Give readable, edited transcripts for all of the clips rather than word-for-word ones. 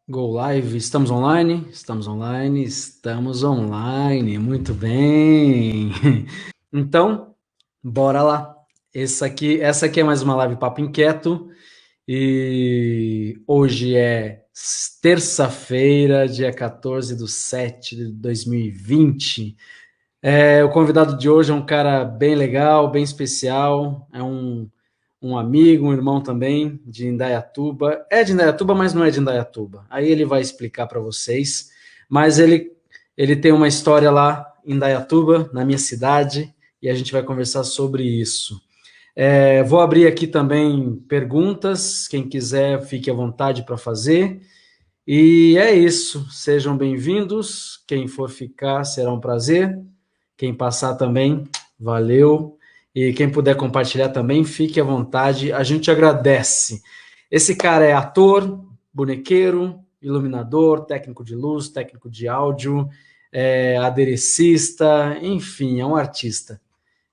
Go Live, estamos online? Estamos online, estamos online, muito bem. Então, bora lá. Essa aqui é mais uma live Papo Inquieto e hoje é terça-feira, dia 14/7/2020. O convidado de hoje é um cara bem legal, bem especial, é um amigo, um irmão também de Indaiatuba. É de Indaiatuba, mas não é de Indaiatuba. Aí ele vai explicar para vocês. Mas ele tem uma história lá em Indaiatuba, na minha cidade, e a gente vai conversar sobre isso. Vou abrir aqui também perguntas. Quem quiser, fique à vontade para fazer. E é isso. Sejam bem-vindos. Quem for ficar, será um prazer. Quem passar também, valeu. E quem puder compartilhar também, fique à vontade. A gente agradece. Esse cara é ator, bonequeiro, iluminador, técnico de luz, técnico de áudio, aderecista, enfim, é um artista.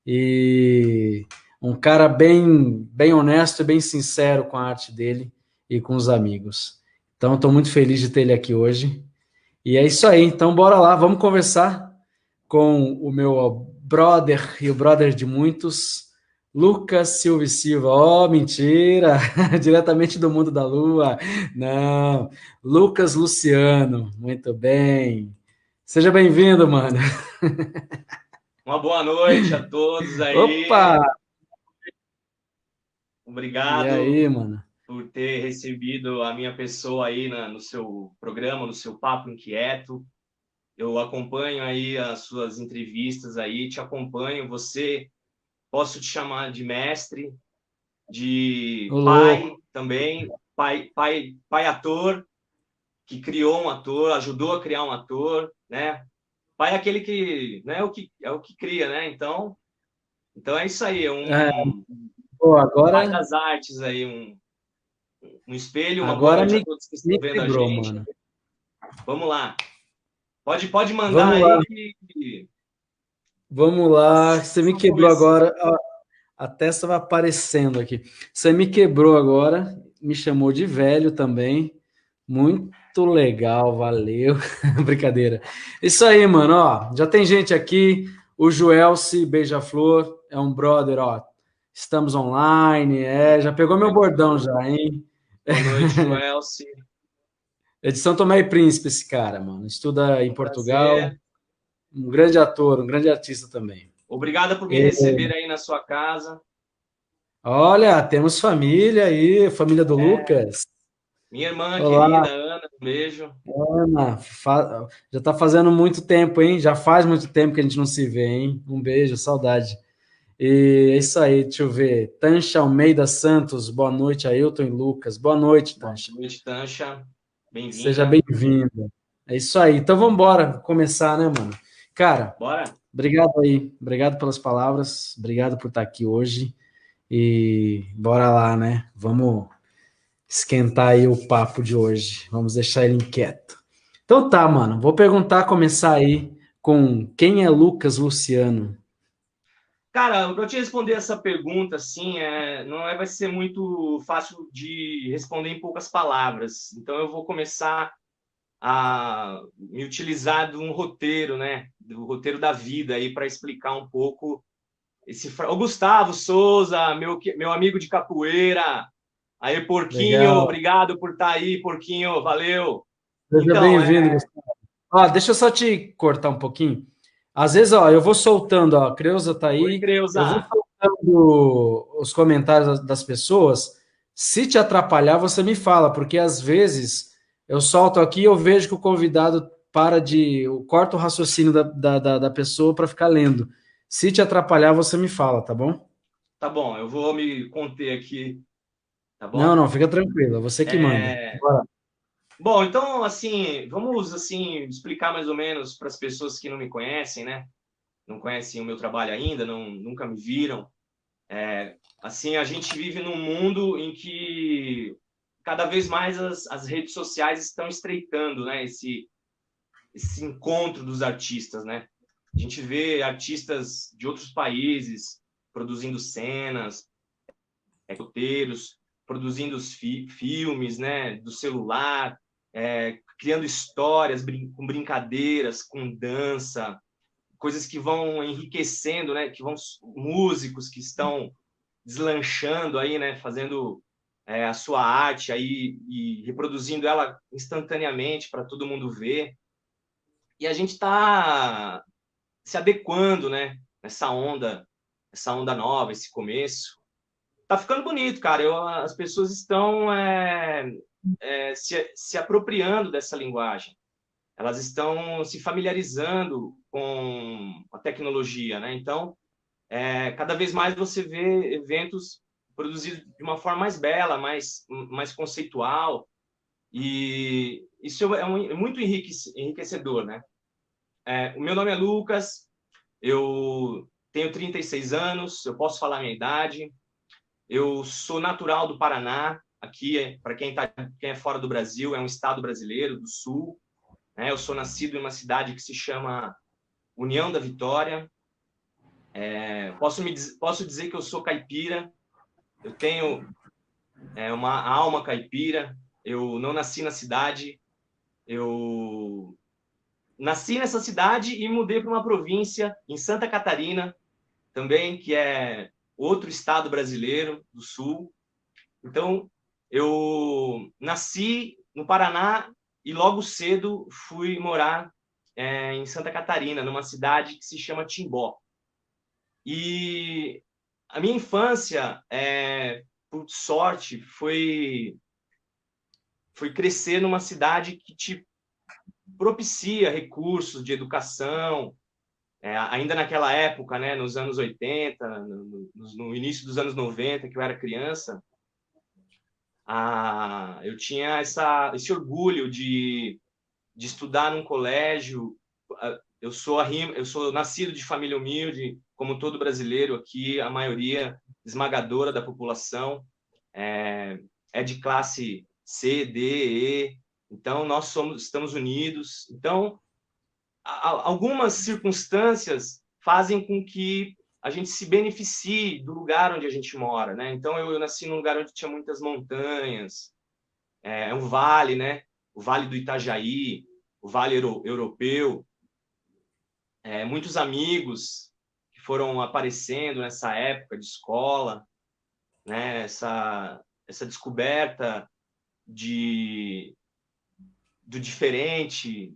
E um cara bem honesto e bem sincero com a arte dele e com os amigos. Então, estou muito feliz de ter ele aqui hoje. E é isso aí. Então, bora lá, vamos conversar com o meu brother e o brother de muitos, Lucas Silva e Silva. Oh, mentira! Diretamente do mundo da lua. Não, Lucas Luciano. Muito bem. Seja bem-vindo, mano. Uma boa noite a todos Opa! aí. E Obrigado aí, mano? por ter recebido a minha pessoa aí no seu programa, no seu Papo Inquieto. Eu acompanho aí as suas entrevistas aí, te acompanho. Você, posso te chamar de mestre, Ô, de pai louco. também, pai ator, que criou um ator, ajudou a criar um ator, né? Pai é aquele que, né, é o que cria, né? Então é isso aí, é É, um pô, pai agora, das artes aí, um espelho. Uma boa agora noite a me, todos que me estão vendo a quebrou, gente. mano. Vamos lá. Pode mandar Vamos aí lá, que vamos lá. Você me estamos quebrou começando. agora. A testa vai aparecendo aqui. Você me quebrou agora, me chamou de velho também. Muito legal, valeu. Brincadeira. Isso aí, mano, ó. Já tem gente aqui. O Joelce Beija-Flor é um brother, ó. Estamos online, já pegou meu bordão já, hein? Boa noite, Joelce. É de São Tomé e Príncipe esse cara, mano. Estuda em Um Portugal. prazer. Um grande ator, um grande artista também. Obrigado por me E, receber aí na sua casa. olha, temos família aí, família do Lucas. Minha irmã Olá, querida, Ana, um beijo. Ana. Já está fazendo muito tempo, hein? Já faz muito tempo que a gente não se vê, hein? Um beijo, saudade. E é isso aí, deixa eu ver. Tancha Almeida Santos, boa noite, Ailton e Lucas. Boa noite, Boa Tancha. noite, Tancha. Seja Bem-vinda. bem-vinda. É isso aí. Então vamos embora começar, né, mano? Cara, Bora? obrigado aí. Obrigado pelas palavras. Obrigado por estar aqui hoje. E bora lá, né? Vamos esquentar aí o papo de hoje. Vamos deixar ele inquieto. Então tá, mano. Vou perguntar, começar aí com quem é Lucas Luciano? Cara, para eu te responder essa pergunta, assim, não vai ser muito fácil de responder em poucas palavras. Então, eu vou começar a me utilizar de um roteiro, né? Do roteiro da vida aí para explicar um pouco o Gustavo Souza, meu amigo de capoeira. Aí, Porquinho, Legal. obrigado por estar aí, Porquinho, valeu. Seja Então, bem-vindo, Gustavo. Ó, deixa eu só te cortar um pouquinho. Às vezes, ó, eu vou soltando, ó, a Creuza tá oi, aí, eu vou Creuza. soltando os comentários das pessoas. Se te atrapalhar, você me fala, porque às vezes eu solto aqui e eu vejo que o convidado para de. Eu corto o raciocínio da pessoa para ficar lendo. Se te atrapalhar, você me fala, tá bom? Tá bom, eu vou me conter aqui, tá Não, bom? não, fica tranquilo, é você que manda. É, Bora. Bom, então, assim, vamos assim explicar mais ou menos para as pessoas que não me conhecem, né? Não conhecem o meu trabalho ainda, nunca me viram. Assim, a gente vive num mundo em que cada vez mais as redes sociais estão estreitando, né? Esse encontro dos artistas, né? A gente vê artistas de outros países produzindo cenas, roteiros, produzindo os filmes, né? Do celular. criando histórias, com brincadeiras, com dança, coisas que vão enriquecendo, né? Que vão músicos que estão deslanchando aí, né? Fazendo a sua arte aí e reproduzindo ela instantaneamente para todo mundo ver. E a gente está se adequando, né? Essa onda nova, esse começo. Tá ficando bonito, cara. As pessoas estão se apropriando dessa linguagem. Elas estão se familiarizando com a tecnologia, né? Então, cada vez mais você vê eventos produzidos de uma forma mais bela, mais conceitual, e isso é muito enriquecedor, né? O meu nome é Lucas, eu tenho 36 anos, eu posso falar a minha idade, eu sou natural do Paraná, aqui, para quem é fora do Brasil, é um estado brasileiro, do Sul, né? Eu sou nascido em uma cidade que se chama União da Vitória. Posso dizer que eu sou caipira, eu tenho uma alma caipira, eu não nasci na cidade, eu nasci nessa cidade e mudei para uma província em Santa Catarina, também, que é outro estado brasileiro do Sul. Então, eu nasci no Paraná e logo cedo fui morar em Santa Catarina, numa cidade que se chama Timbó. E a minha infância, por sorte, foi crescer numa cidade que te propicia recursos de educação. Ainda naquela época, né, nos anos 80, no início dos anos 90, que eu era criança, eu tinha esse orgulho de estudar num colégio. Eu sou nascido de família humilde, como todo brasileiro aqui, a maioria esmagadora da população é de classe C, D, E. Então, estamos unidos. Então, algumas circunstâncias fazem com que a gente se beneficie do lugar onde a gente mora, né? Então, eu nasci num lugar onde tinha muitas montanhas, um vale, né? O Vale do Itajaí, o Vale Europeu. Muitos amigos que foram aparecendo nessa época de escola, né? Essa descoberta do diferente,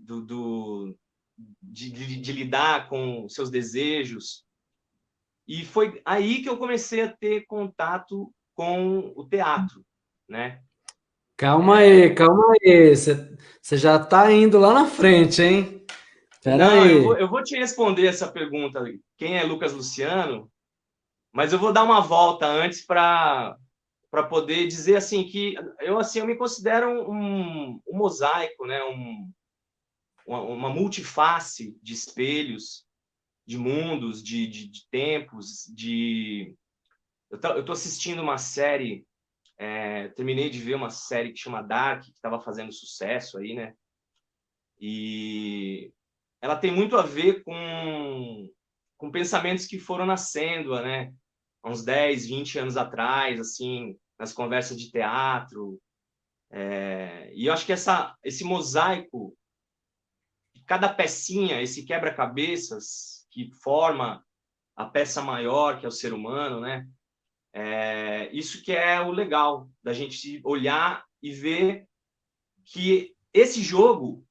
de lidar com seus desejos. E foi aí que eu comecei a ter contato com o teatro, né? Calma aí, calma aí. Você já está indo lá na frente, hein? Espera Não, aí. eu vou te responder essa pergunta, quem é Lucas Luciano, mas eu vou dar uma volta antes para poder dizer assim que eu me considero um mosaico, né? Uma multiface de espelhos, de mundos, de tempos, eu estou assistindo uma série, terminei de ver uma série que chama Dark, que estava fazendo sucesso aí, né? E ela tem muito a ver com pensamentos que foram nascendo, né? Há uns 10, 20 anos atrás, assim, nas conversas de teatro. E eu acho que esse mosaico, cada pecinha, esse quebra-cabeças que forma a peça maior, que é o ser humano, né? Isso que é o legal, da gente olhar e ver que esse jogo,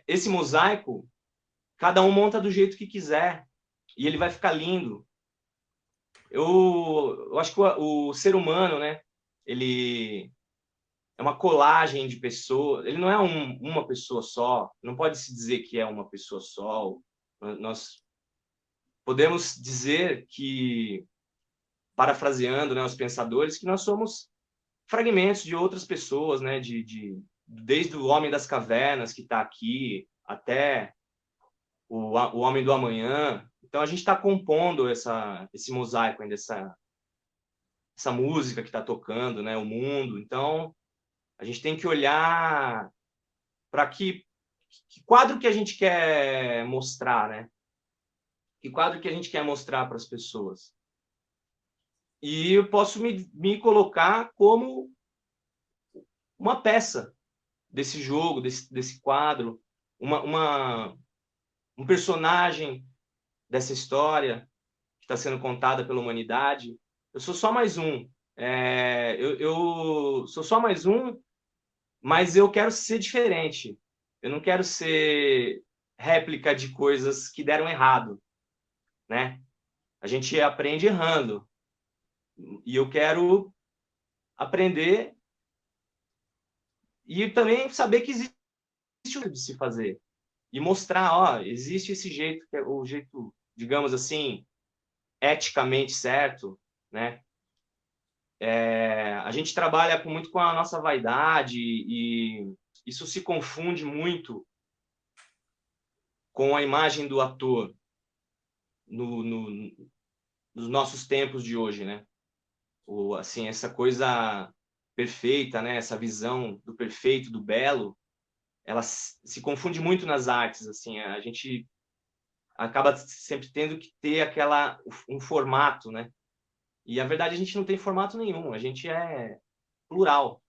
esse mosaico, cada um monta do jeito que quiser e ele vai ficar lindo. Eu acho que o ser humano, né? Ele é uma colagem de pessoas. Ele não é uma pessoa só. Não pode se dizer que é uma pessoa só. Nós podemos dizer que, parafraseando, né, os pensadores, que nós somos fragmentos de outras pessoas, né? Desde o homem das cavernas que está aqui até o homem do amanhã. Então a gente está compondo esse mosaico ainda, essa música que está tocando, né? O mundo. Então a gente tem que olhar para que quadro que a gente quer mostrar, né? Que quadro que a gente quer mostrar para as pessoas. E eu posso me colocar como uma peça desse jogo, desse quadro, um personagem dessa história que está sendo contada pela humanidade. Eu sou só mais um. Eu sou só mais um, mas eu quero ser diferente. Eu não quero ser réplica de coisas que deram errado, né? A gente aprende errando. E eu quero aprender e também saber que existe um jeito de se fazer. E mostrar, ó, existe esse jeito, que é o jeito, digamos assim, eticamente certo, né? A gente trabalha muito com a nossa vaidade e isso se confunde muito com a imagem do ator no, no, nos nossos tempos de hoje, né? Assim, essa coisa perfeita, né? Essa visão do perfeito, do belo, ela se confunde muito nas artes, assim. A gente acaba sempre tendo que ter um formato, né? E a verdade a gente não tem formato nenhum, a gente é plural.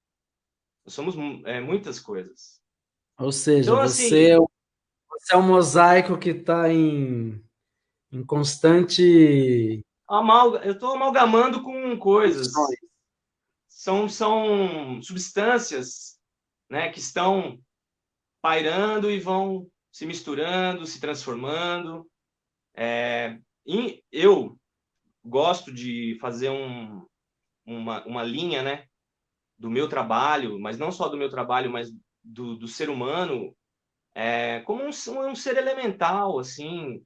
Nós somos muitas coisas. Ou seja, Então, assim, você é um mosaico que está em constante eu estou amalgamando com coisas. funções. São substâncias, né, que estão pairando e vão se misturando, se transformando. E eu gosto de fazer uma linha, né, do meu trabalho, mas não só do meu trabalho, mas do ser humano, como um ser elemental, assim,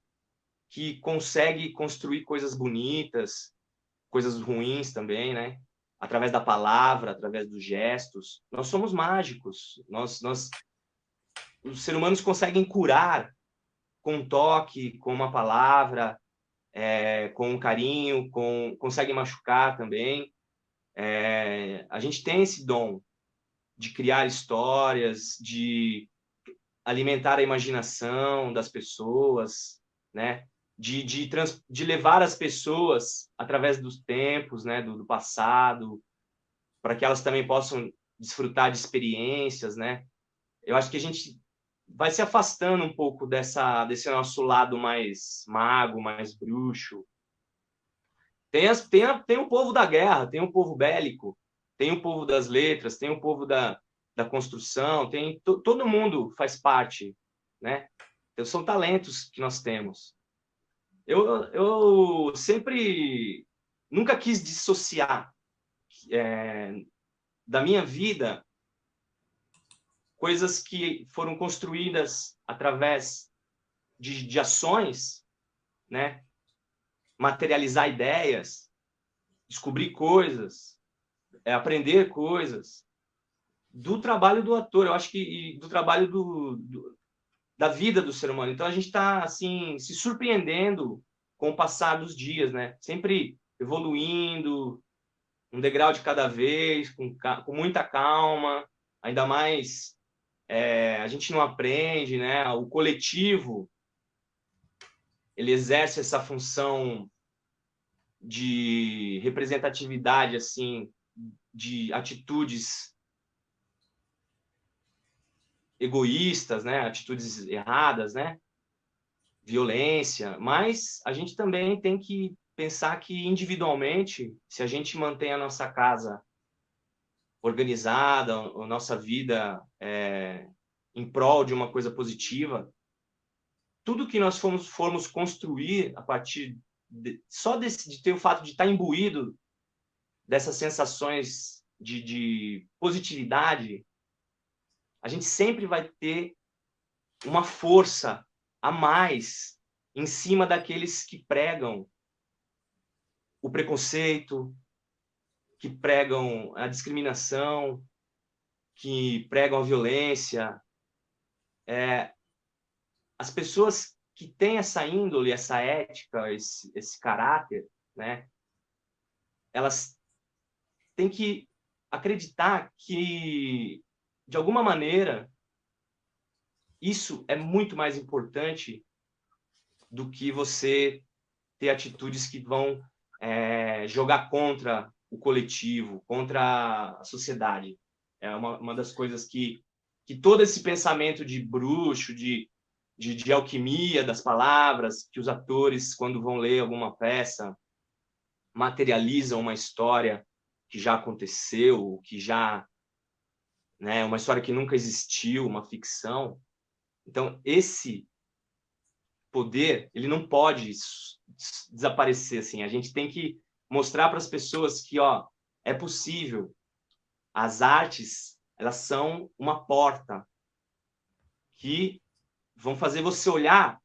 que consegue construir coisas bonitas, coisas ruins também, né? Através da palavra, através dos gestos. Nós somos mágicos. Os seres humanos conseguem curar com um toque, com uma palavra, com um carinho, conseguem machucar também. A gente tem esse dom de criar histórias, de alimentar a imaginação das pessoas, né? De levar as pessoas através dos tempos, né? Do passado, para que elas também possam desfrutar de experiências, né? Eu acho que a gente vai se afastando um pouco desse nosso lado mais mago, mais bruxo. Tem o povo da guerra, tem o povo bélico, tem o povo das letras, tem o povo da construção, todo mundo faz parte, né? Então, são talentos que nós temos. Eu sempre nunca quis dissociar da minha vida coisas que foram construídas através de ações, né? Materializar ideias, descobrir coisas, aprender coisas, do trabalho do ator, eu acho que do trabalho da vida do ser humano. Então a gente está assim se surpreendendo com o passar dos dias, né? Sempre evoluindo, um degrau de cada vez, com muita calma, ainda mais a gente não aprende, né? O coletivo ele exerce essa função de representatividade, assim, de atitudes egoístas, né? Atitudes erradas, né? Violência, mas a gente também tem que pensar que individualmente, se a gente mantém a nossa casa organizada, a nossa vida em prol de uma coisa positiva, tudo que nós formos construir a partir de ter o fato de estar imbuído dessas sensações de positividade, a gente sempre vai ter uma força a mais em cima daqueles que pregam o preconceito, que pregam a discriminação, que pregam a violência. As pessoas que têm essa índole, essa ética, esse caráter, né, elas têm que acreditar que, de alguma maneira, isso é muito mais importante do que você ter atitudes que vão jogar contra o coletivo, contra a sociedade. É uma das coisas que todo esse pensamento de bruxo, de alquimia das palavras, que os atores, quando vão ler alguma peça, materializam uma história que já aconteceu, que já, né, uma história que nunca existiu, uma ficção. Então, esse poder, ele não pode desaparecer assim. A gente tem que mostrar para as pessoas que, ó, é possível. As artes, elas são uma porta que vão fazer você olhar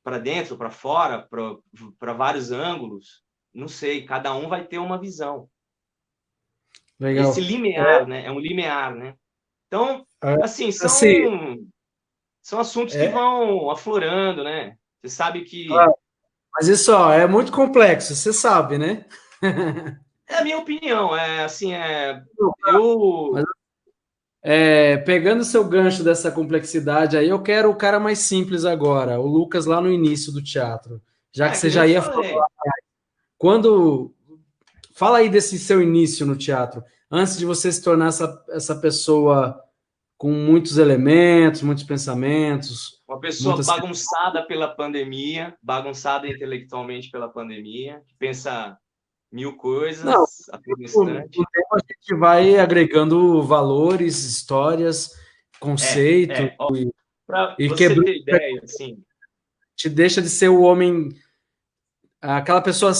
para dentro, para fora, para vários ângulos. Não sei, cada um vai ter uma visão. E esse Legal. limiar, né? É um limiar, né? Então, É, assim, assim, são assuntos que é, vão aflorando, né? Você sabe ah, que mas isso, ó, é muito complexo, você sabe, né? é a minha opinião, é assim, eu Mas pegando seu gancho dessa complexidade aí, eu quero o cara mais simples agora, o Lucas lá no início do teatro. Já que que você nem eu já te ia falei. falar, quando fala aí desse seu início no teatro, antes de você se tornar essa pessoa com muitos elementos, muitos pensamentos, Uma pessoa muitas. bagunçada pela pandemia, bagunçada intelectualmente pela pandemia, que pensa mil Não, coisas a todo com o instante. tempo a gente vai agregando valores, histórias, conceito Ó, para e você quebrando, ter ideia, assim, te deixa de ser o homem, aquela pessoa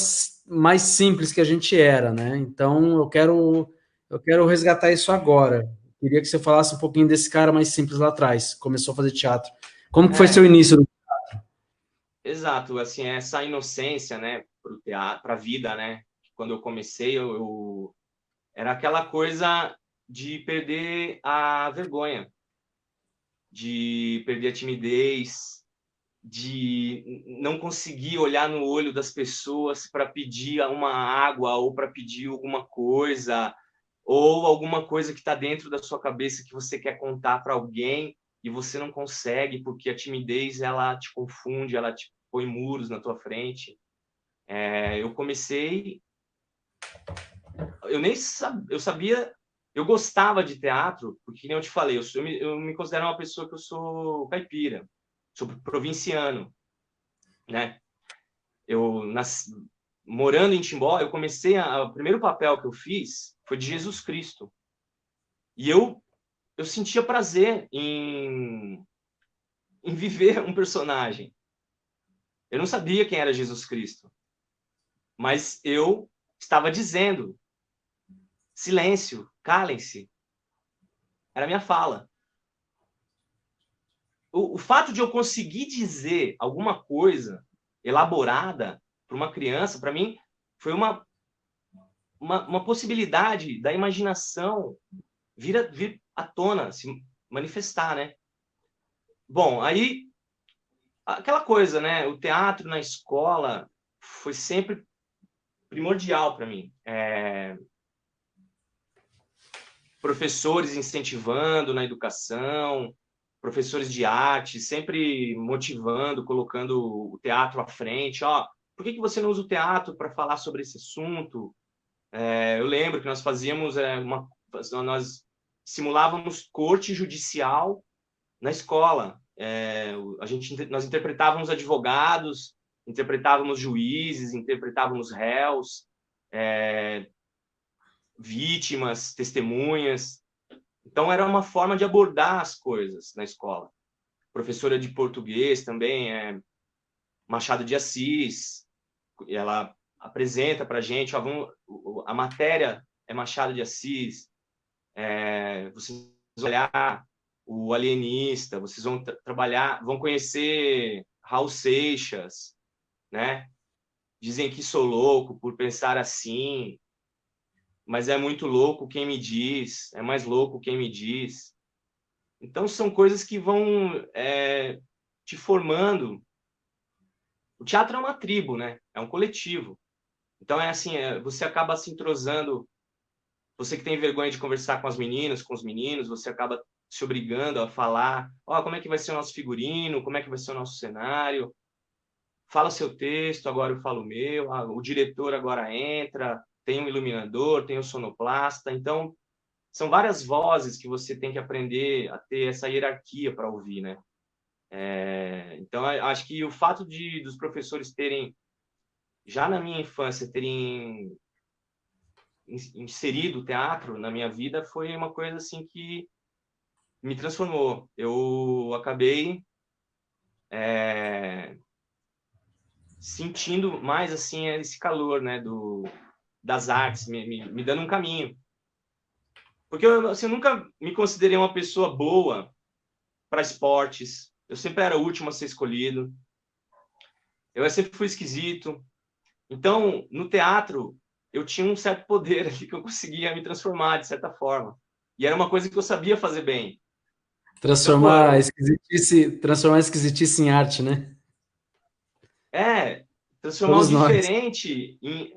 mais simples que a gente era, né? Então eu quero resgatar isso agora. Queria que você falasse um pouquinho desse cara mais simples lá atrás, começou a fazer teatro. Como que foi seu é, início? exato, assim, essa inocência, né, para o teatro, para a vida, né? Quando eu comecei, eu era aquela coisa de perder a vergonha, de perder a timidez, de não conseguir olhar no olho das pessoas para pedir uma água ou para pedir alguma coisa, ou alguma coisa que está dentro da sua cabeça que você quer contar para alguém e você não consegue porque a timidez ela te confunde, ela te põe muros na tua frente. Eu comecei, eu nem eu sabia, eu gostava de teatro porque nem eu te falei, eu me considero uma pessoa que eu sou caipira, sou provinciano, né? Eu nasci, morando em Timbó, eu comecei o primeiro papel que eu fiz foi de Jesus Cristo. E eu sentia prazer em viver um personagem. Eu não sabia quem era Jesus Cristo, mas eu estava dizendo: silêncio, calem-se. Era a minha fala. O fato de eu conseguir dizer alguma coisa elaborada para uma criança, para mim, foi uma possibilidade da imaginação vir à tona, se manifestar, né? Bom, aí aquela coisa, né? O teatro na escola foi sempre primordial para mim. Professores incentivando na educação, professores de arte sempre motivando, colocando o teatro à frente. Ó, por que você não usa o teatro para falar sobre esse assunto? Eu lembro que nós fazíamos nós simulávamos corte judicial na escola. Nós interpretávamos advogados, interpretávamos juízes, interpretávamos réus, vítimas, testemunhas. Então era uma forma de abordar as coisas na escola. Professora de português também, Machado de Assis, ela apresenta para a gente, a matéria é Machado de Assis, vocês vão olhar o alienista, vocês vão trabalhar, vão conhecer Raul Seixas, né? Dizem que sou louco por pensar assim, mas é muito louco quem me diz, é mais louco quem me diz. Então são coisas que vão te formando. O teatro é uma tribo, né? É um coletivo. Então é assim, você acaba se entrosando. Você que tem vergonha de conversar com as meninas, com os meninos, você acaba se obrigando a falar, como é que vai ser o nosso figurino, como é que vai ser o nosso cenário, fala seu texto, agora eu falo o meu, o diretor agora entra, tem um iluminador, tem o sonoplasta, então são várias vozes que você tem que aprender a ter essa hierarquia para ouvir, né? Então, acho que o fato dos professores terem, já na minha infância, terem inserido o teatro na minha vida foi uma coisa assim que me transformou. Eu acabei sentindo mais assim esse calor, né, das artes, me dando um caminho. Porque assim, eu nunca me considerei uma pessoa boa para esportes. Eu sempre era o último a ser escolhido. Eu sempre fui esquisito. Então, no teatro, eu tinha um certo poder ali que eu conseguia me transformar de certa forma. E era uma coisa que eu sabia fazer bem. Então, pô, Transformar a esquisitice em arte, né? transformar o Todos nós. diferente em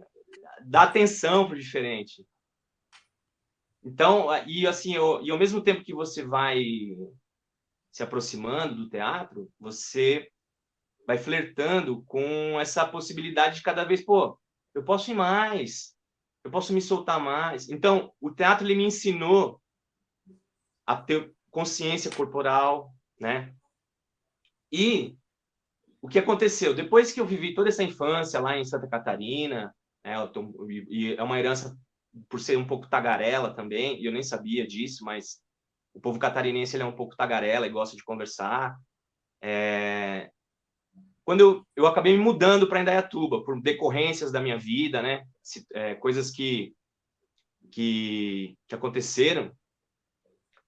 dar atenção para o diferente. Então, e assim, e ao mesmo tempo que você vai se aproximando do teatro, você vai flertando com essa possibilidade de cada vez, pô, eu posso ir mais, eu posso me soltar mais. Então, o teatro ele me ensinou a ter consciência corporal, né? E o que aconteceu? Depois que eu vivi toda essa infância lá em Santa Catarina, né, e é uma herança por ser um pouco tagarela também, e eu nem sabia disso, mas o povo catarinense ele é um pouco tagarela e gosta de conversar. Quando eu acabei me mudando para Indaiatuba, por decorrências da minha vida, né? Coisas que aconteceram.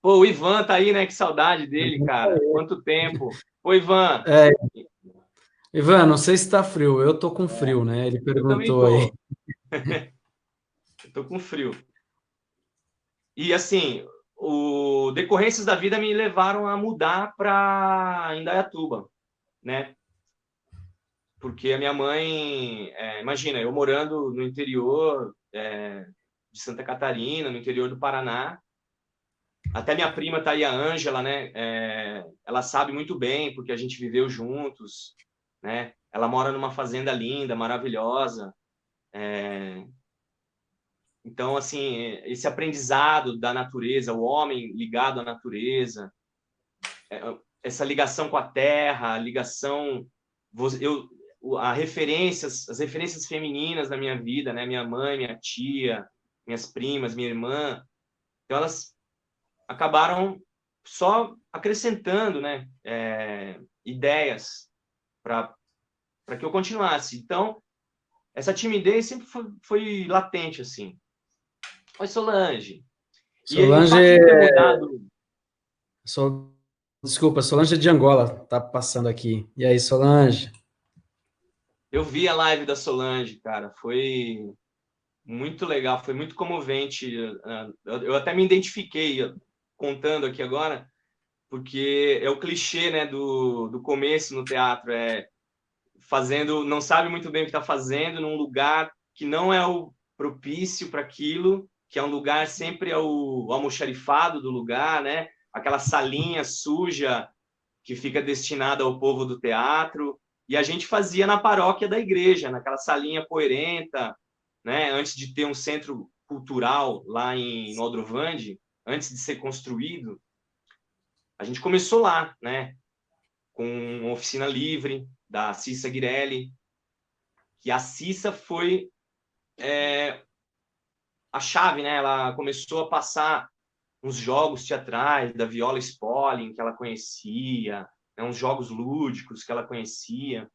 Pô, o Ivan tá aí, né? Que saudade dele, cara. Quanto tempo. Ô, Ivan. É, Ivan, não sei se tá frio. Eu tô com frio, né? Ele Eu também perguntou aí. tô. Eu tô com frio. E assim, o decorrências da vida me levaram a mudar para Indaiatuba, né? Porque a minha mãe, imagina, eu morando no interior de Santa Catarina, no interior do Paraná, até minha prima tá aí, a Ângela, né? Ela sabe muito bem, porque a gente viveu juntos, né? Ela mora numa fazenda linda, maravilhosa. Então, assim, esse aprendizado da natureza, o homem ligado à natureza, essa ligação com a terra, a ligação, eu, as referências femininas na minha vida, né? Minha mãe, minha tia, minhas primas, minha irmã, então elas acabaram só acrescentando, né? Ideias para que eu continuasse. Então, essa timidez sempre foi latente, assim. Oi, Solange. E o fato Solange, de ter mudado. Sol- desculpa, Solange é de Angola, tá passando aqui. E aí, Solange? Eu vi a live da Solange, cara. Foi muito legal, foi muito comovente. Eu até me identifiquei contando aqui agora, porque é o clichê, né, do começo no teatro. Fazendo, não sabe muito bem o que está fazendo, num lugar que não é o propício para aquilo, que é um lugar sempre o almoxarifado do lugar, né? Aquela salinha suja que fica destinada ao povo do teatro. E a gente fazia na paróquia da igreja, naquela salinha poeirenta, né? Antes de ter um centro cultural lá no Aldrovande, antes de ser construído, a gente começou lá, né? Com uma oficina livre da Cissa Guirelli, que a Cissa foi a chave, né? Ela começou a passar uns jogos teatrais da Viola Spolin que ela conhecia, né? Uns jogos lúdicos que ela conhecia.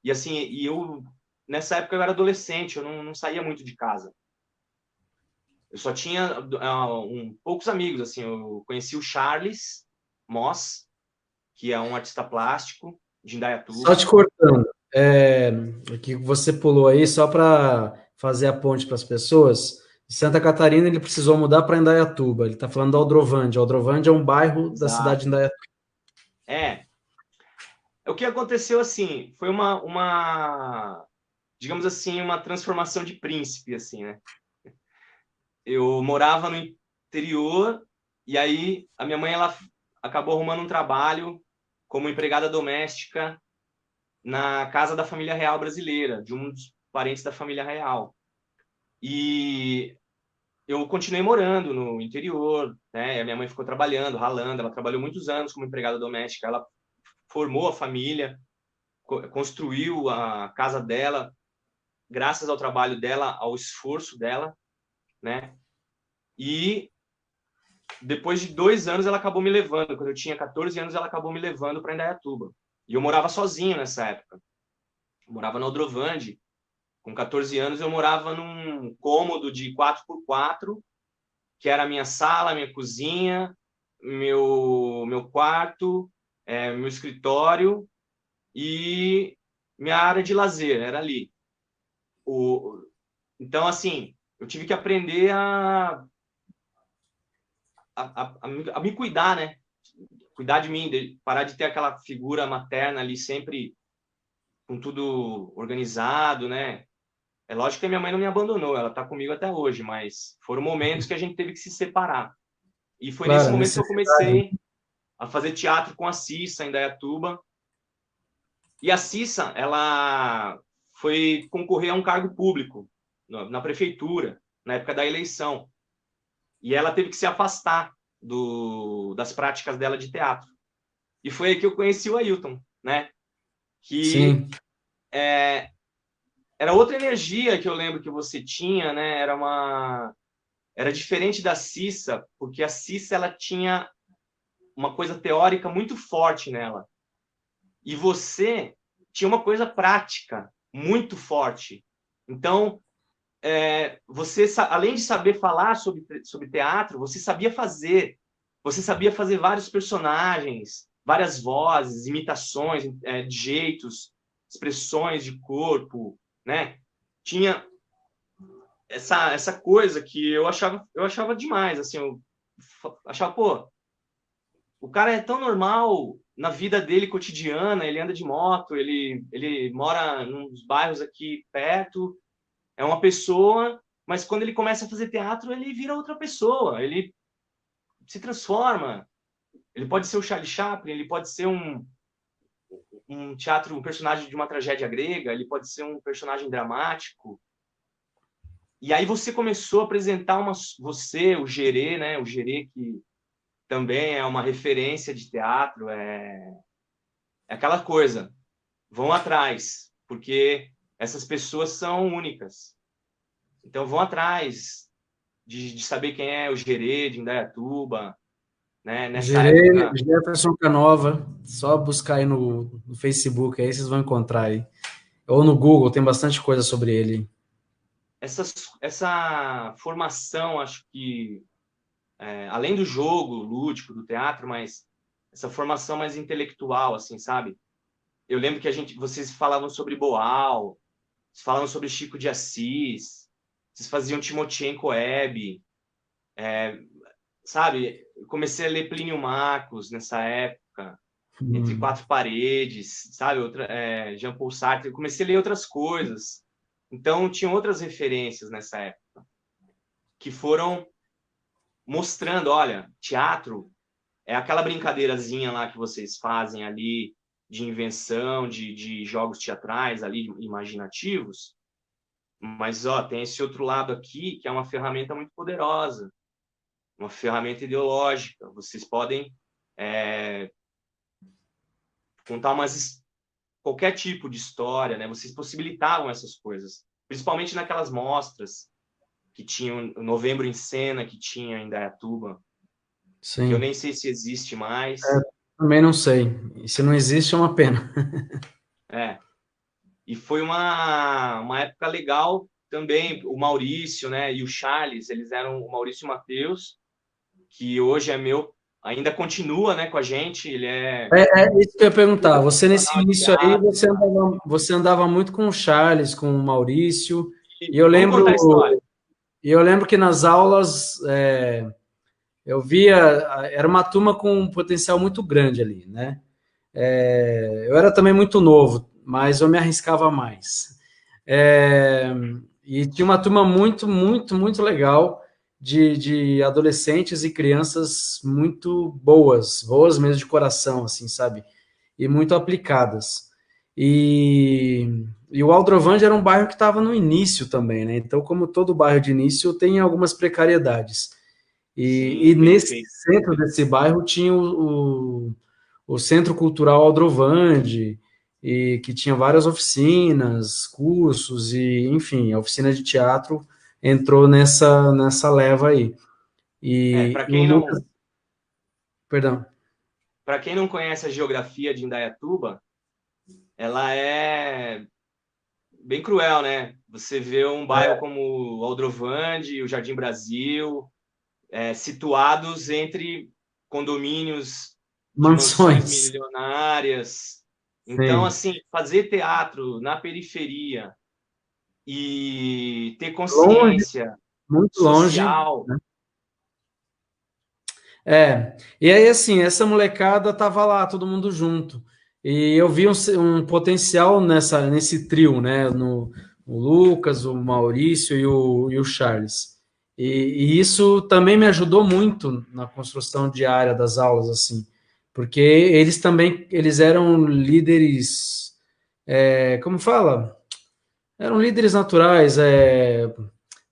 E assim, eu nessa época eu era adolescente, eu não saía muito de casa. Eu só tinha poucos amigos, assim, eu conheci o Charles Moss, que é um artista plástico de Só te Indaiatuba. cortando. O que você pulou aí, só para fazer a ponte para as pessoas. De Santa Catarina, ele precisou mudar para Indaiatuba. Ele está falando da Aldrovândia. Aldrovândia é um bairro da cidade de Exato. Indaiatuba. É, o que aconteceu assim, foi digamos assim, uma transformação de príncipe, assim, né? Eu morava no interior e aí a minha mãe ela acabou arrumando um trabalho como empregada doméstica na casa da família real brasileira, de um dos parentes da família real. E eu continuei morando no interior, né? A minha mãe ficou trabalhando, ralando. Ela trabalhou muitos anos como empregada doméstica. Ela formou a família, construiu a casa dela, graças ao trabalho dela, ao esforço dela, né? E depois de 2 anos ela acabou me levando. Quando eu tinha 14 anos, ela acabou me levando para Indaiatuba. E eu morava sozinho nessa época. Eu morava na Odrovande. Com 14 anos, eu morava num cômodo de 4x4, que era a minha sala, minha cozinha, meu quarto, meu escritório e minha área de lazer, era ali. Então, assim, eu tive que aprender a me cuidar, né? Cuidar de mim, parar de ter aquela figura materna ali sempre com tudo organizado, né? É lógico que a minha mãe não me abandonou, ela está comigo até hoje, mas foram momentos que a gente teve que se separar. E foi nesse Claro, momento que eu necessidade. comecei a fazer teatro com a Cissa, em Indaiatuba. E a Cissa, ela foi concorrer a um cargo público na prefeitura, na época da eleição. E ela teve que se afastar das práticas dela de teatro. E foi aí que eu conheci o Ailton, né? Que Sim, era outra energia que eu lembro que você tinha, né? Era diferente da Cissa, porque a Cissa ela tinha uma coisa teórica muito forte nela. E você tinha uma coisa prática muito forte. Então, você, além de saber falar sobre teatro, você sabia fazer. Você sabia fazer vários personagens, várias vozes, imitações, de jeitos, expressões de corpo, né? Tinha essa coisa que eu achava demais, assim, eu achava, pô, o cara é tão normal na vida dele cotidiana, ele anda de moto, ele mora nos bairros aqui perto, é uma pessoa, mas quando ele começa a fazer teatro, ele vira outra pessoa, ele se transforma. Ele pode ser o Charlie Chaplin, ele pode ser um personagem de uma tragédia grega, ele pode ser um personagem dramático. E aí você começou a apresentar o Gerê, né? O Gerê que também é uma referência de teatro, é aquela coisa, vão atrás, porque essas pessoas são únicas. Então vão atrás de saber quem é o Gerê de Indaiatuba, né? Nessa Gerei época, Jefferson Canova, só buscar aí no Facebook, aí vocês vão encontrar aí. Ou no Google, tem bastante coisa sobre ele. essa formação, acho que, além do jogo lúdico, do teatro, mas essa formação mais intelectual, assim, sabe? Eu lembro que vocês falavam sobre Boal, vocês falavam sobre Chico de Assis, vocês faziam Timothy Coeb, sabe? Eu comecei a ler Plínio Marcos nessa época, Entre Hum. Quatro Paredes, sabe? Jean-Paul Sartre. Eu comecei a ler outras coisas. Então, tinham outras referências nessa época que foram mostrando, olha, teatro é aquela brincadeirazinha lá que vocês fazem ali de invenção, de jogos teatrais ali, imaginativos, mas ó, tem esse outro lado aqui que é uma ferramenta muito poderosa, uma ferramenta ideológica. Vocês podem contar qualquer tipo de história, né? Vocês possibilitavam essas coisas, principalmente naquelas mostras que tinham Novembro em Cena, que tinha em Indaiatuba, que eu Sim, nem sei se existe mais. também não sei. E se não existe, é uma pena. É, e foi uma época legal também. O Maurício, né, e o Charles, eles eram o Maurício e o Matheus, que hoje é meu, ainda continua, né, com a gente. Ele é É isso que eu ia perguntar. Você, nesse profissional de início aí, teatro. você andava muito com o Charles, com o Maurício, e Vamos contar a história. eu lembro que nas aulas eu via, era uma turma com um potencial muito grande ali, né? Eu era também muito novo, mas eu me arriscava mais. É, e tinha uma turma muito, muito, muito legal de adolescentes e crianças muito boas, boas mesmo de coração, assim, sabe? E muito aplicadas. E o Aldrovandi era um bairro que estava no início também, né? Então, como todo bairro de início, tem algumas precariedades. E Sim, nesse perfeito. centro desse bairro tinha o Centro Cultural Aldrovandi, e que tinha várias oficinas, cursos, e enfim, a oficina de teatro entrou nessa leva aí. E Para o quem Lucas, não, perdão, para quem não conhece a geografia de Indaiatuba, ela é bem cruel, né? Você vê um bairro como o Aldrovandi, o Jardim Brasil, situados entre condomínios de mansões mansões, milionárias. Então, sim, assim, fazer teatro na periferia e ter longe, consciência muito longe. social. E aí assim, essa molecada tava lá, todo mundo junto. E eu vi um potencial nesse trio, né? No, o Lucas, o Maurício e o Charles. E isso também me ajudou muito na construção diária das aulas, assim, porque eles também, eles eram líderes, como fala? Eram líderes naturais,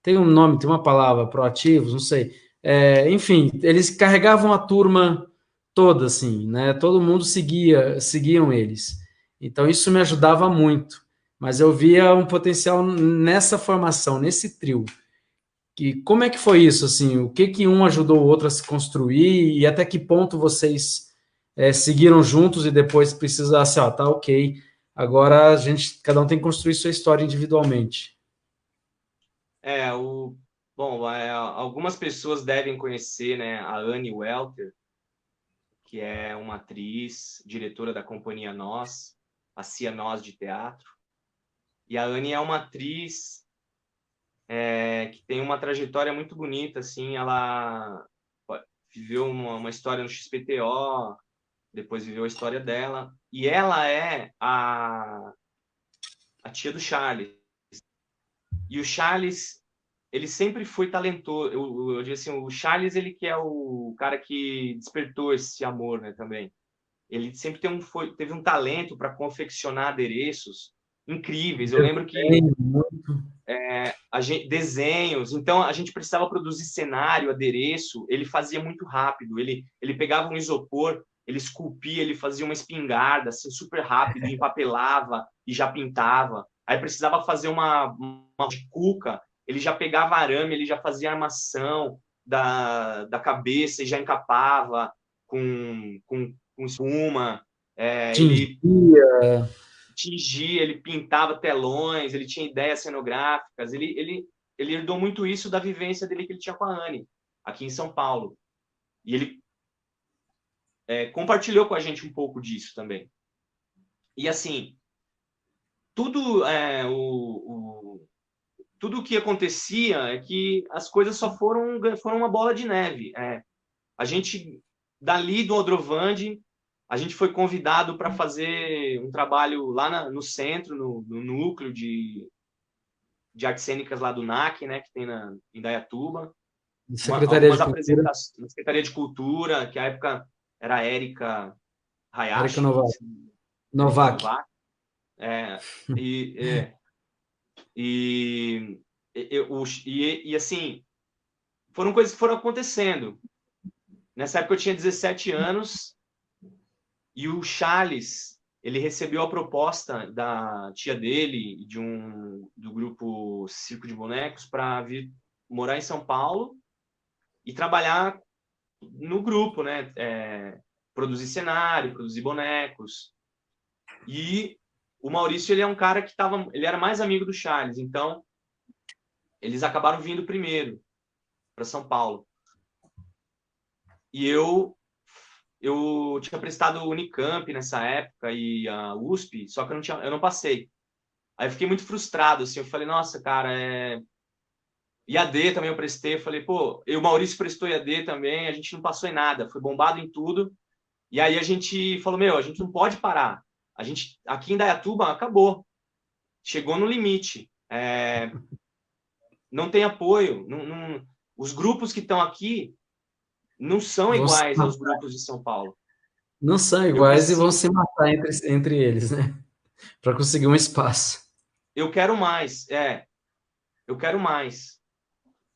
tem um nome, tem uma palavra, proativos, não sei. Enfim, eles carregavam a turma toda, assim, né? Todo mundo seguiam eles. Então isso me ajudava muito. Mas eu via um potencial nessa formação, nesse trio. Que como é que foi isso, assim? O que que um ajudou o outro a se construir e até que ponto vocês seguiram juntos e depois precisasse, ó, tá ok. Agora a gente, cada um tem que construir sua história individualmente. É, bom, algumas pessoas devem conhecer, né, a Anne Welter, que é uma atriz, diretora da Companhia Nós, a Cia Nós de Teatro. E a Anne é uma atriz que tem uma trajetória muito bonita, assim, ela viveu uma história no XPTO, depois viveu a história dela, e ela é a tia do Charles. E o Charles, ele sempre foi talentoso. Eu digo assim, o Charles, ele que é o cara que despertou esse amor, né, também. Ele sempre teve um talento para confeccionar adereços incríveis. Eu lembro que Desenho, desenhos, então a gente precisava produzir cenário, adereço, ele fazia muito rápido. Ele pegava um isopor, ele esculpia, ele fazia uma espingarda assim, super rápido, empapelava e já pintava. Aí precisava fazer uma cuca, ele já pegava arame, ele já fazia armação da cabeça e já encapava com espuma. Ele tingia. tingia, ele pintava telões, ele tinha ideias cenográficas, ele herdou muito isso da vivência dele que ele tinha com a Anne, aqui em São Paulo. E ele compartilhou com a gente um pouco disso também. E assim, tudo tudo o que acontecia é que as coisas só foram uma bola de neve. A gente, dali do Odrovande, a gente foi convidado para fazer um trabalho lá no centro, no núcleo de artes cênicas lá do NAC, né, que tem em Indaiatuba. Secretaria Algumas de Cultura, apresentações na Secretaria de Cultura, que à época era a Érica Erika Hayashi, Érica Novak. Novak. É, e, é, e, assim, foram coisas que foram acontecendo. Nessa época eu tinha 17 anos e o Charles, ele recebeu a proposta da tia dele e do grupo Circo de Bonecos para vir morar em São Paulo e trabalhar no grupo, né? Produzir cenário, produzir bonecos. E o Maurício, ele é um cara que ele era mais amigo do Charles, então eles acabaram vindo primeiro para São Paulo. E eu tinha prestado o Unicamp nessa época e a USP, só que eu não passei. Aí eu fiquei muito frustrado, assim, eu falei, nossa, cara, IAD também eu prestei, eu falei, pô, o Maurício prestou IAD também, a gente não passou em nada, foi bombado em tudo. E aí a gente falou, meu, a gente não pode parar. A gente, aqui em Dayatuba, acabou. Chegou no limite. Não tem apoio. Os grupos que estão aqui não são Vão iguais aos grupos de São Paulo. não são Eu iguais e vão preciso. se matar entre eles, né? para conseguir um espaço. Eu quero mais, eu quero mais.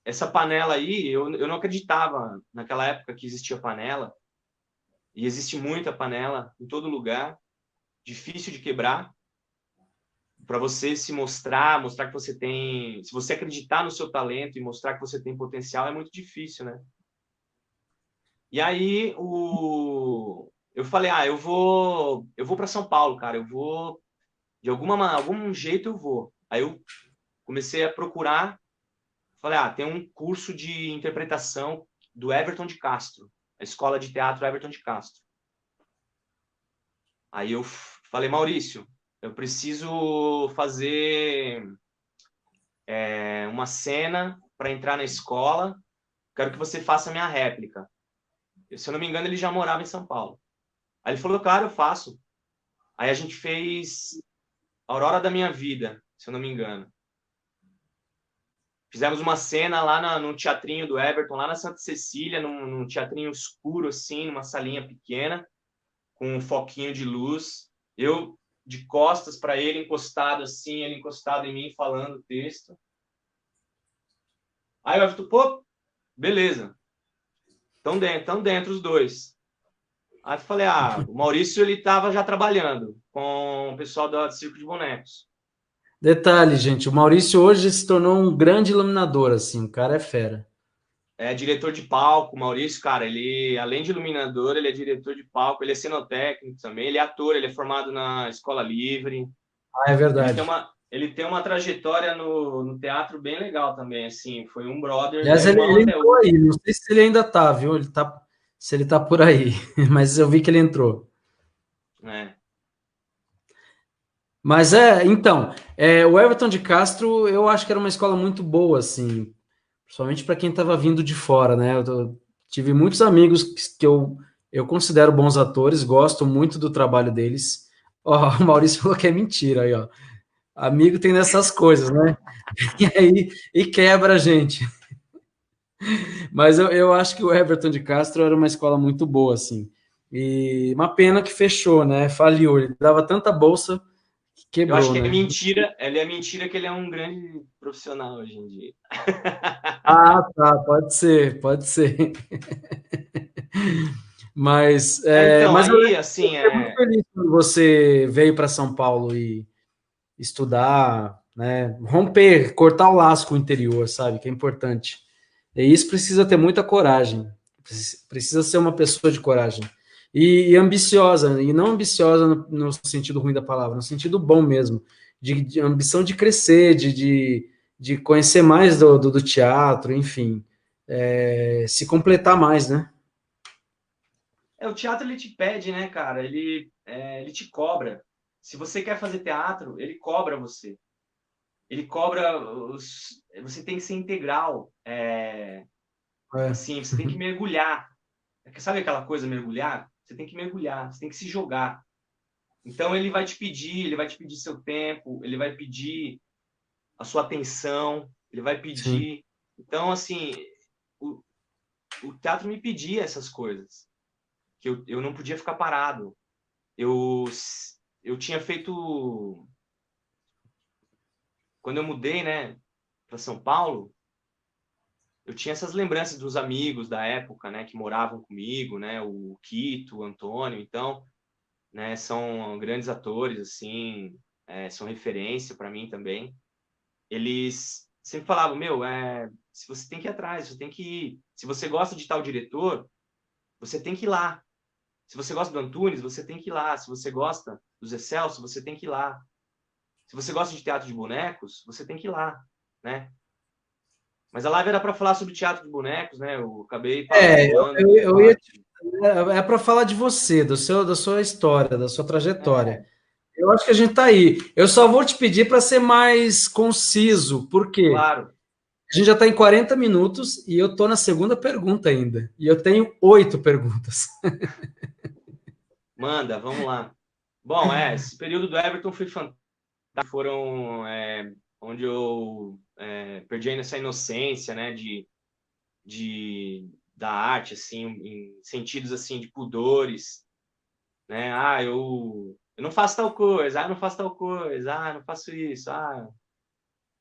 Essa panela aí, eu não acreditava naquela época que existia panela, e existe muita panela em todo lugar, difícil de quebrar, para você se mostrar, mostrar que você tem, se você acreditar no seu talento e mostrar que você tem potencial, é muito difícil, né? E aí eu falei, eu vou para São Paulo, cara, eu vou de algum jeito eu vou. Aí eu comecei a procurar, falei, tem um curso de interpretação do Everton de Castro, a Escola de Teatro Everton de Castro. Aí eu falei, Maurício, eu preciso fazer uma cena para entrar na escola, quero que você faça a minha réplica. Se eu não me engano, ele já morava em São Paulo. Aí ele falou, claro, eu faço. Aí a gente fez Aurora da Minha Vida, se eu não me engano. Fizemos uma cena lá no teatrinho do Everton, lá na Santa Cecília, num teatrinho escuro, assim, numa salinha pequena, com um foquinho de luz. Eu de costas para ele, encostado assim, ele encostado em mim, falando o texto. Aí o Everton, pô, beleza. Tão dentro os dois. Aí eu falei, o Maurício, ele estava já trabalhando com o pessoal do Circo de Bonecos. Detalhe, gente, o Maurício hoje se tornou um grande iluminador, assim, o cara é fera. É diretor de palco, o Maurício, cara, ele, além de iluminador, ele é diretor de palco, ele é cenotécnico também, ele é ator, ele é formado na Escola Livre, Ah, é verdade. ele tem uma trajetória no teatro bem legal também, assim, foi um brother, é Aliás, irmão ele até entrou hoje. aí, não sei se ele ainda tá, viu? Se ele tá por aí, mas eu vi que ele entrou. Né? Mas então, o Everton de Castro, eu acho que era uma escola muito boa, assim, principalmente para quem estava vindo de fora, né? Eu tive muitos amigos que eu considero bons atores, gosto muito do trabalho deles. Ó, o Maurício falou que é mentira aí, ó. Amigo tem dessas coisas, né? E aí, e quebra a gente. Mas eu acho que o Everton de Castro era uma escola muito boa, assim. E uma pena que fechou, né? Faliu. Ele dava tanta bolsa que Eu acho quebrou, que é né? mentira, ele é mentira que ele é um grande profissional hoje em dia. Ah, tá, pode ser, pode ser. Mas eu Aí, eu assim, fiquei muito feliz quando você veio para São Paulo e estudar, né? Romper, cortar o laço com o interior, sabe? Que é importante. E isso precisa ter muita coragem. Precisa ser uma pessoa de coragem. E ambiciosa, e não ambiciosa no sentido ruim da palavra, no sentido bom mesmo. De ambição de crescer, de conhecer mais do teatro, enfim. Se completar mais, né? o teatro ele te pede, né, cara? Ele te cobra. Se você quer fazer teatro, ele cobra você. Ele cobra você tem que ser integral. É, Assim, você tem que mergulhar. Sabe aquela coisa mergulhar? Você tem que mergulhar, você tem que se jogar. Então ele vai te pedir seu tempo, ele vai pedir a sua atenção, ele vai sim. pedir. Então, assim, o, o teatro me pedia essas coisas, que eu não podia ficar parado. Eu, eu tinha feito. Quando eu mudei, né, para São Paulo, eu tinha essas lembranças dos amigos da época, né, que moravam comigo, né, o Quito, o Antônio, então, né, são grandes atores, assim, são referência para mim também. Eles sempre falavam, meu, se você tem que ir atrás, você tem que ir. Se você gosta de tal diretor, você tem que ir lá. Se você gosta do Antunes, você tem que ir lá. Se você gosta do Zé Celso, você tem que ir lá. Se você gosta de teatro de bonecos, você tem que ir lá, né? Mas a live era para falar sobre teatro de bonecos, né? Eu acabei pulando essa Eu ia. parte. É para falar de você, da sua história, da sua trajetória. É, Eu acho que a gente está aí. Eu só vou te pedir para ser mais conciso, porque claro. a gente já está em 40 minutos e eu estou na segunda pergunta ainda. E eu tenho 8 perguntas. Manda, vamos lá. Bom, esse período do Everton foi fantástico. Foram onde eu perdi essa inocência, né, da arte, assim, em sentidos assim de pudores, né? eu não faço tal coisa, não faço tal coisa, não faço isso,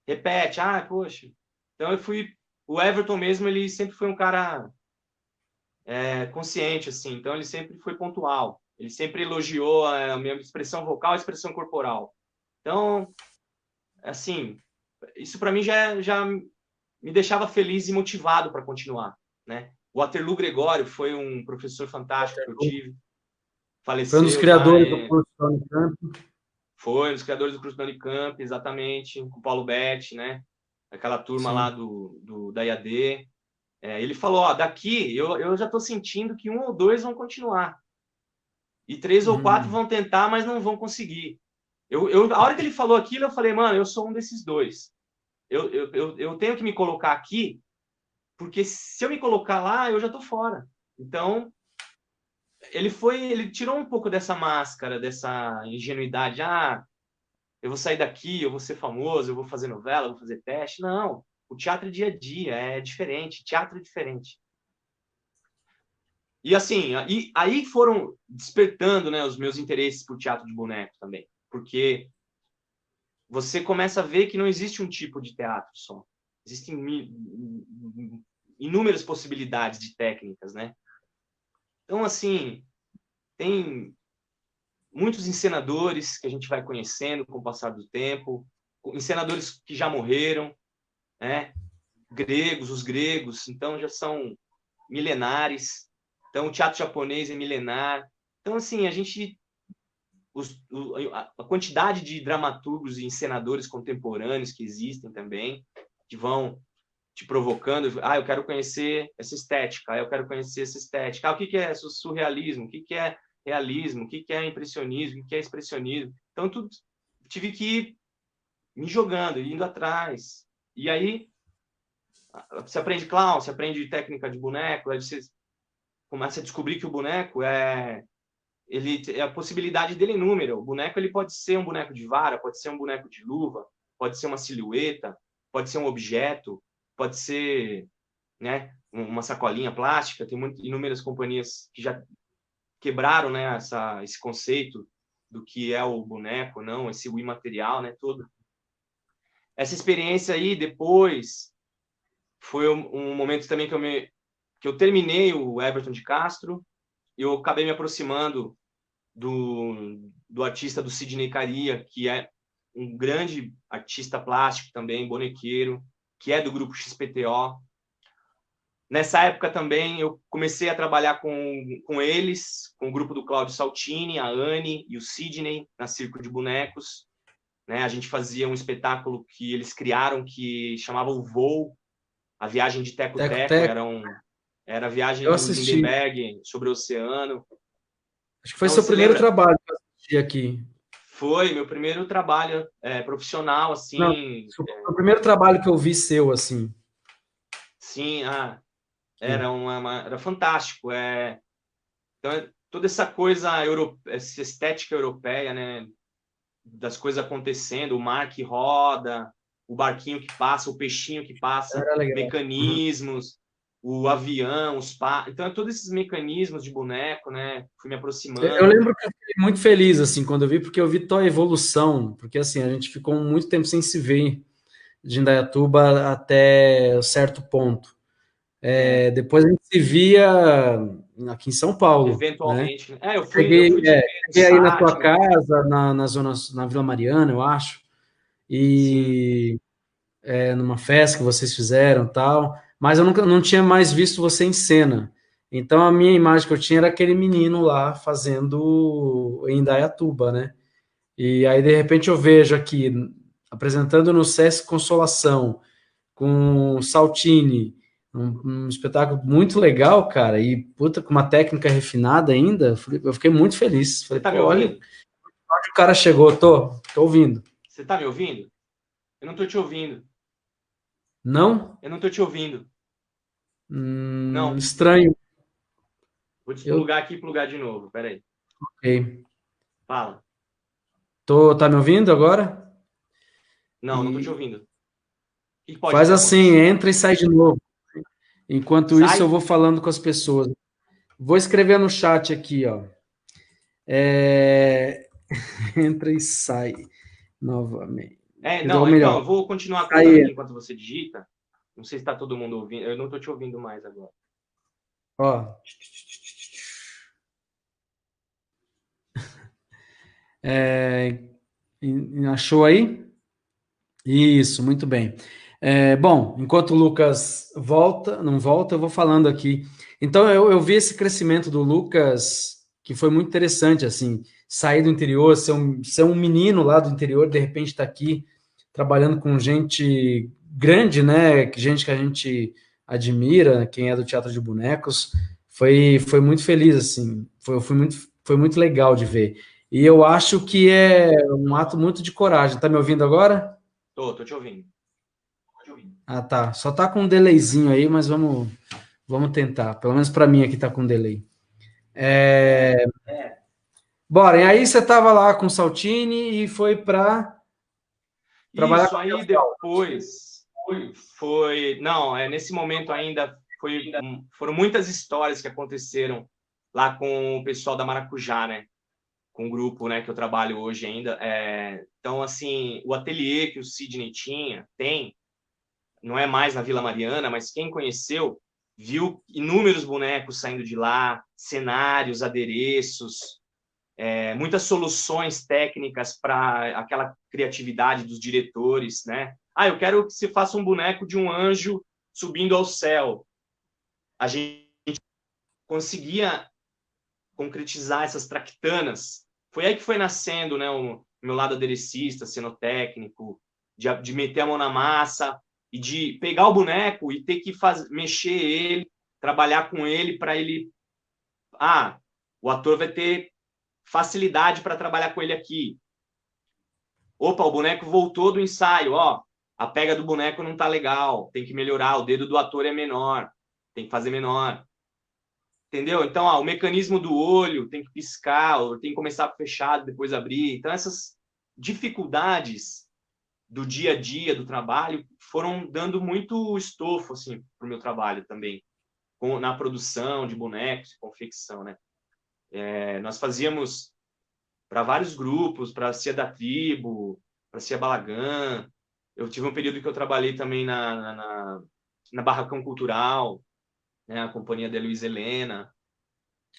repete, poxa. Então eu fui, o Everton mesmo, ele sempre foi um cara consciente, assim, então ele sempre foi pontual, ele sempre elogiou a minha expressão vocal, a expressão corporal. Então, assim, isso para mim já me deixava feliz e motivado para continuar, né? O Waterloo Gregório foi um professor fantástico que eu tive, Foi um dos faleceu já, criadores do curso da Unicamp. foi um dos criadores do curso da Unicamp, exatamente, com o Paulo Betti, né? Aquela turma lá Sim. da IAD. Ele falou, daqui eu já estou sentindo que 1 ou 2 vão continuar. E 3 ou 4 vão tentar, mas não vão conseguir. A hora que ele falou aquilo, eu falei, mano, eu sou um desses 2. Eu tenho que me colocar aqui, porque se eu me colocar lá, eu já estou fora. Então, ele tirou um pouco dessa máscara, dessa ingenuidade. Eu vou sair daqui, eu vou ser famoso, eu vou fazer novela, eu vou fazer teste. Não, o teatro é dia a dia, é diferente, teatro é diferente. E assim, aí foram despertando, né, os meus interesses por teatro de boneco também, porque você começa a ver que não existe um tipo de teatro só. Existem inúmeras possibilidades de técnicas, né? Então, assim, tem muitos encenadores que a gente vai conhecendo com o passar do tempo, encenadores que já morreram, né? Os gregos, então já são milenares. Então, o teatro japonês é milenar. Então, assim, a quantidade de dramaturgos e encenadores contemporâneos que existem também, que vão te provocando, eu quero conhecer essa estética, eu quero conhecer essa estética. O que é surrealismo? O que é realismo? O que é impressionismo? O que é expressionismo? Então, tudo tive que ir me jogando, indo atrás. E aí, você aprende clown, você aprende técnica de boneco, aí você começa a descobrir que o boneco a possibilidade dele é inúmera. O boneco ele pode ser um boneco de vara, pode ser um boneco de luva, pode ser uma silhueta, pode ser um objeto, pode ser, né, uma sacolinha plástica. Tem inúmeras companhias que já quebraram, né, esse conceito do que é o boneco, não, esse imaterial, né, todo. Essa experiência aí, depois, foi um momento também que eu terminei o Everton de Castro, e eu acabei me aproximando do artista do Sidney Caria, que é um grande artista plástico também, bonequeiro, que é do grupo XPTO. Nessa época também eu comecei a trabalhar com eles, com o grupo do Cláudio Saltini, a Anne e o Sidney, na Circo de Bonecos. Né? A gente fazia um espetáculo que eles criaram que chamava O Voo, a viagem de Teco-Teco, Teco-Teco. era a viagem Eu do assisti. Lindenberg sobre o oceano. Acho que foi Então, seu você primeiro lembra? trabalho que eu assisti aqui. Foi meu primeiro trabalho profissional, Não, assim. foi o primeiro trabalho que eu vi seu, assim. Sim, Sim. era fantástico. Então, toda essa coisa, essa estética europeia, né? Das coisas acontecendo, o mar que roda, o barquinho que passa, o peixinho que passa, Era legal. Uhum. mecanismos, o avião, Então, todos esses mecanismos de boneco, né? Fui me Eu aproximando. lembro que eu fiquei muito feliz, assim, quando eu vi, porque eu vi tua evolução, porque, assim, a gente ficou muito tempo sem se ver de Indaiatuba até certo ponto. Depois a gente se via aqui em São Paulo, né? Eventualmente. Né? Eu Cheguei, fui te ver no cheguei aí na tua Sátiro. casa, na zona, na Vila Mariana, eu acho, Sim. e numa festa que vocês fizeram e tal, mas eu nunca não tinha mais visto você em cena. Então a minha imagem que eu tinha era aquele menino lá fazendo em Indaiatuba, né? E aí de repente eu vejo aqui apresentando no Sesc Consolação com o Saltini, um espetáculo muito legal, cara, e puta, com uma técnica refinada ainda, eu fiquei muito feliz. Você Falei, tá me pô, olha ouvindo? onde o cara chegou, tô ouvindo. Você tá me ouvindo? Eu não tô te ouvindo. Não? Eu não tô te ouvindo. Não. Estranho. Vou Eu, desplugar aqui e plugar de novo. Pera aí. ok. Fala. Tá me ouvindo agora? Não, não tô te E ouvindo. O que pode faz ter assim, acontecido? entra e sai de novo. Enquanto isso, eu Sai? vou falando com as pessoas. Vou escrever no chat aqui, ó. É, entra e sai novamente. Ou Não, então, melhor, eu vou continuar sai contando e aqui entra. enquanto você digita. Não sei se está todo mundo ouvindo. Eu não estou te ouvindo mais agora. Ó, achou aí? Isso, muito bem. Bom, enquanto o Lucas volta, não volta, eu vou falando aqui. Então, eu vi esse crescimento do Lucas, que foi muito interessante, assim, sair do interior, ser um menino lá do interior, de repente estar aqui trabalhando com gente grande, né? Gente que a gente admira, quem é do Teatro de Bonecos, foi muito feliz, assim, foi muito legal de ver. E eu acho que é um ato muito de coragem. Tá me ouvindo agora? Tô te ouvindo. Ah, tá. Só tá com um delayzinho aí, mas vamos tentar. Pelo menos para mim aqui tá com delay. Bora, e aí você tava lá com o Saltini e foi para trabalhar Isso com aí depois foi. Não, nesse momento ainda foram muitas histórias que aconteceram lá com o pessoal da Maracujá, né? Com o grupo, né, que eu trabalho hoje ainda. Então, assim, o ateliê que o Sidney tem, não é mais na Vila Mariana, mas quem conheceu viu inúmeros bonecos saindo de lá, cenários, adereços, muitas soluções técnicas para aquela criatividade dos diretores, né? Ah, eu quero que você faça um boneco de um anjo subindo ao céu. A gente conseguia concretizar essas traquitanas. Foi aí que foi nascendo, né, o meu lado aderecista, cenotécnico, de meter a mão na massa e de pegar o boneco e ter que mexer ele, trabalhar com ele para ele. Ah, o ator vai ter facilidade para trabalhar com ele aqui. Opa, o boneco voltou do ensaio, ó. A pega do boneco não tá legal, tem que melhorar, o dedo do ator é menor, tem que fazer menor. Entendeu? Então, o mecanismo do olho tem que piscar, ou tem que começar fechado, depois abrir. Então, essas dificuldades do dia a dia do trabalho foram dando muito estofo assim para o meu trabalho também, na produção de bonecos e confecção, né? Nós fazíamos para vários grupos, para a Cia da Tribo, para a Cia Balagã. Eu tive um período que eu trabalhei também na Barracão Cultural, né? A companhia da Luiz Helena.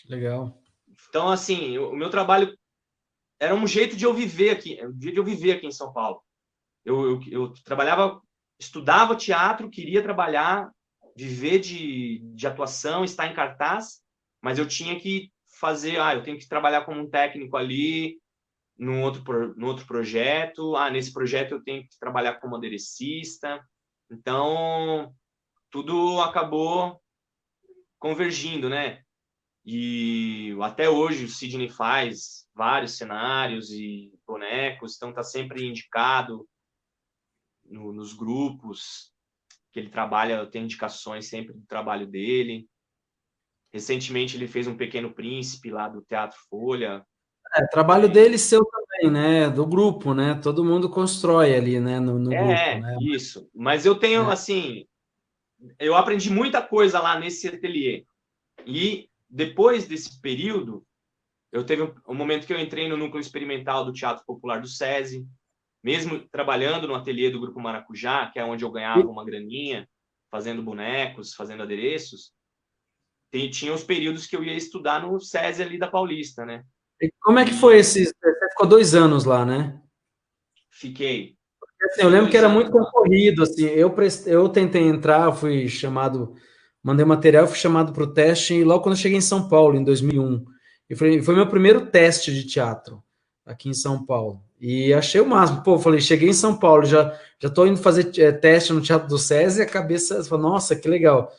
legal. Então, assim, o meu trabalho era um jeito de eu viver aqui, em São Paulo. Eu trabalhava, estudava teatro, queria trabalhar, viver de atuação, estar em cartaz, mas eu tinha que fazer, eu tenho que trabalhar como um técnico ali, no outro projeto, nesse projeto eu tenho que trabalhar como aderecista. Então, tudo acabou convergindo, né? E até hoje o Sidney faz vários cenários e bonecos, então está sempre indicado nos grupos que ele trabalha, tem indicações sempre do trabalho dele. Recentemente ele fez um Pequeno Príncipe lá do Teatro Folha. Trabalho dele e seu também, né? Do grupo, né? Todo mundo constrói ali, né? No grupo, né? Isso. Mas eu tenho, É, assim, eu aprendi muita coisa lá nesse ateliê. E depois desse período, eu teve um momento que eu entrei no núcleo experimental do Teatro Popular do SESI, mesmo trabalhando no ateliê do Grupo Maracujá, que é onde eu ganhava E, uma graninha, fazendo bonecos, fazendo adereços. Tinha os períodos que eu ia estudar no SESI ali da Paulista, né? e como é que foi E esse? Você ficou 2 anos lá, né? fiquei, Assim, eu fiquei lembro que dois era muito anos lá. concorrido, assim, eu tentei entrar, fui chamado, mandei material, fui chamado para o teste e logo quando eu cheguei em São Paulo, em 2001, e foi meu primeiro teste de teatro aqui em São Paulo, e achei o máximo, pô, eu falei, cheguei em São Paulo, já tô indo fazer teste no Teatro do SESI, e a cabeça, falou, nossa, que legal,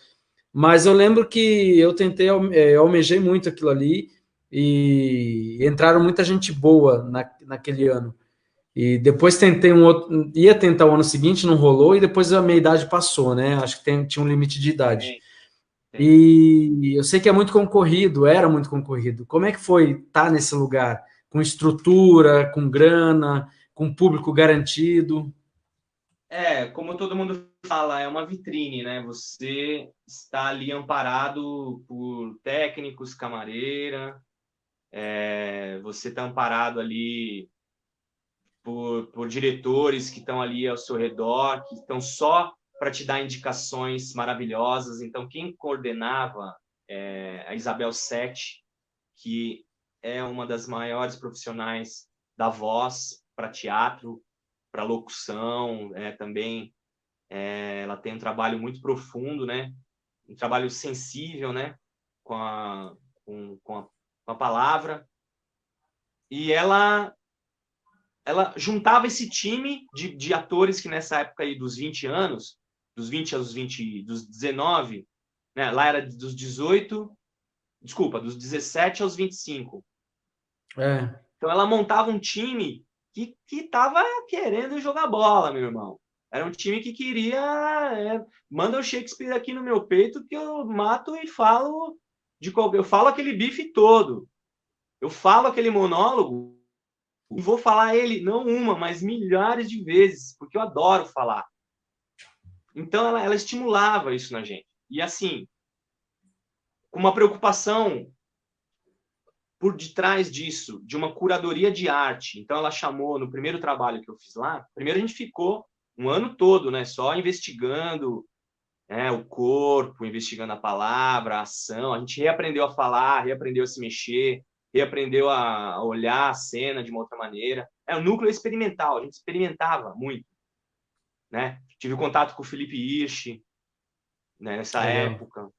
mas eu lembro que eu tentei, eu almejei muito aquilo ali, e entraram muita gente boa naquele ano, e depois tentei um outro, ia tentar o ano seguinte, não rolou, e depois a meia idade passou, né? Acho que tinha um limite de idade. Tem, tem. E eu sei que é muito concorrido, era muito concorrido. Como é que foi estar nesse lugar? Com estrutura, com grana, com público garantido? Como todo mundo fala, é uma vitrine, né? Você está ali amparado por técnicos, camareira, você está amparado ali. por diretores que estão ali ao seu redor, que estão só para te dar indicações maravilhosas. Então, quem coordenava a Isabel Sete, que é uma das maiores profissionais da voz para teatro, para locução, também ela tem um trabalho muito profundo, né? Um trabalho sensível, né? Com a, com a palavra. E ela juntava esse time de atores que nessa época aí dos 20 anos, dos 20 aos 20, dos 19, né? Lá era dos 18, desculpa, dos 17 aos 25. É. Então ela montava um time que tava querendo jogar bola, meu irmão. Era um time que queria. Manda o Shakespeare aqui no meu peito que eu mato e falo eu falo aquele bife todo. Eu falo aquele monólogo e vou falar ele não uma, mas milhares de vezes, porque eu adoro falar. Então ela estimulava isso na gente. E assim, com uma preocupação por detrás disso, de uma curadoria de arte. Então ela chamou, no primeiro trabalho que eu fiz lá, primeiro a gente ficou um ano todo, né, só investigando o corpo, investigando a palavra, a ação. A gente reaprendeu a falar, reaprendeu a se mexer, reaprendeu a olhar a cena de uma outra maneira. O núcleo experimental, a gente experimentava muito, né? Tive contato com o Felipe Hirsch, né, nessa Legal. época.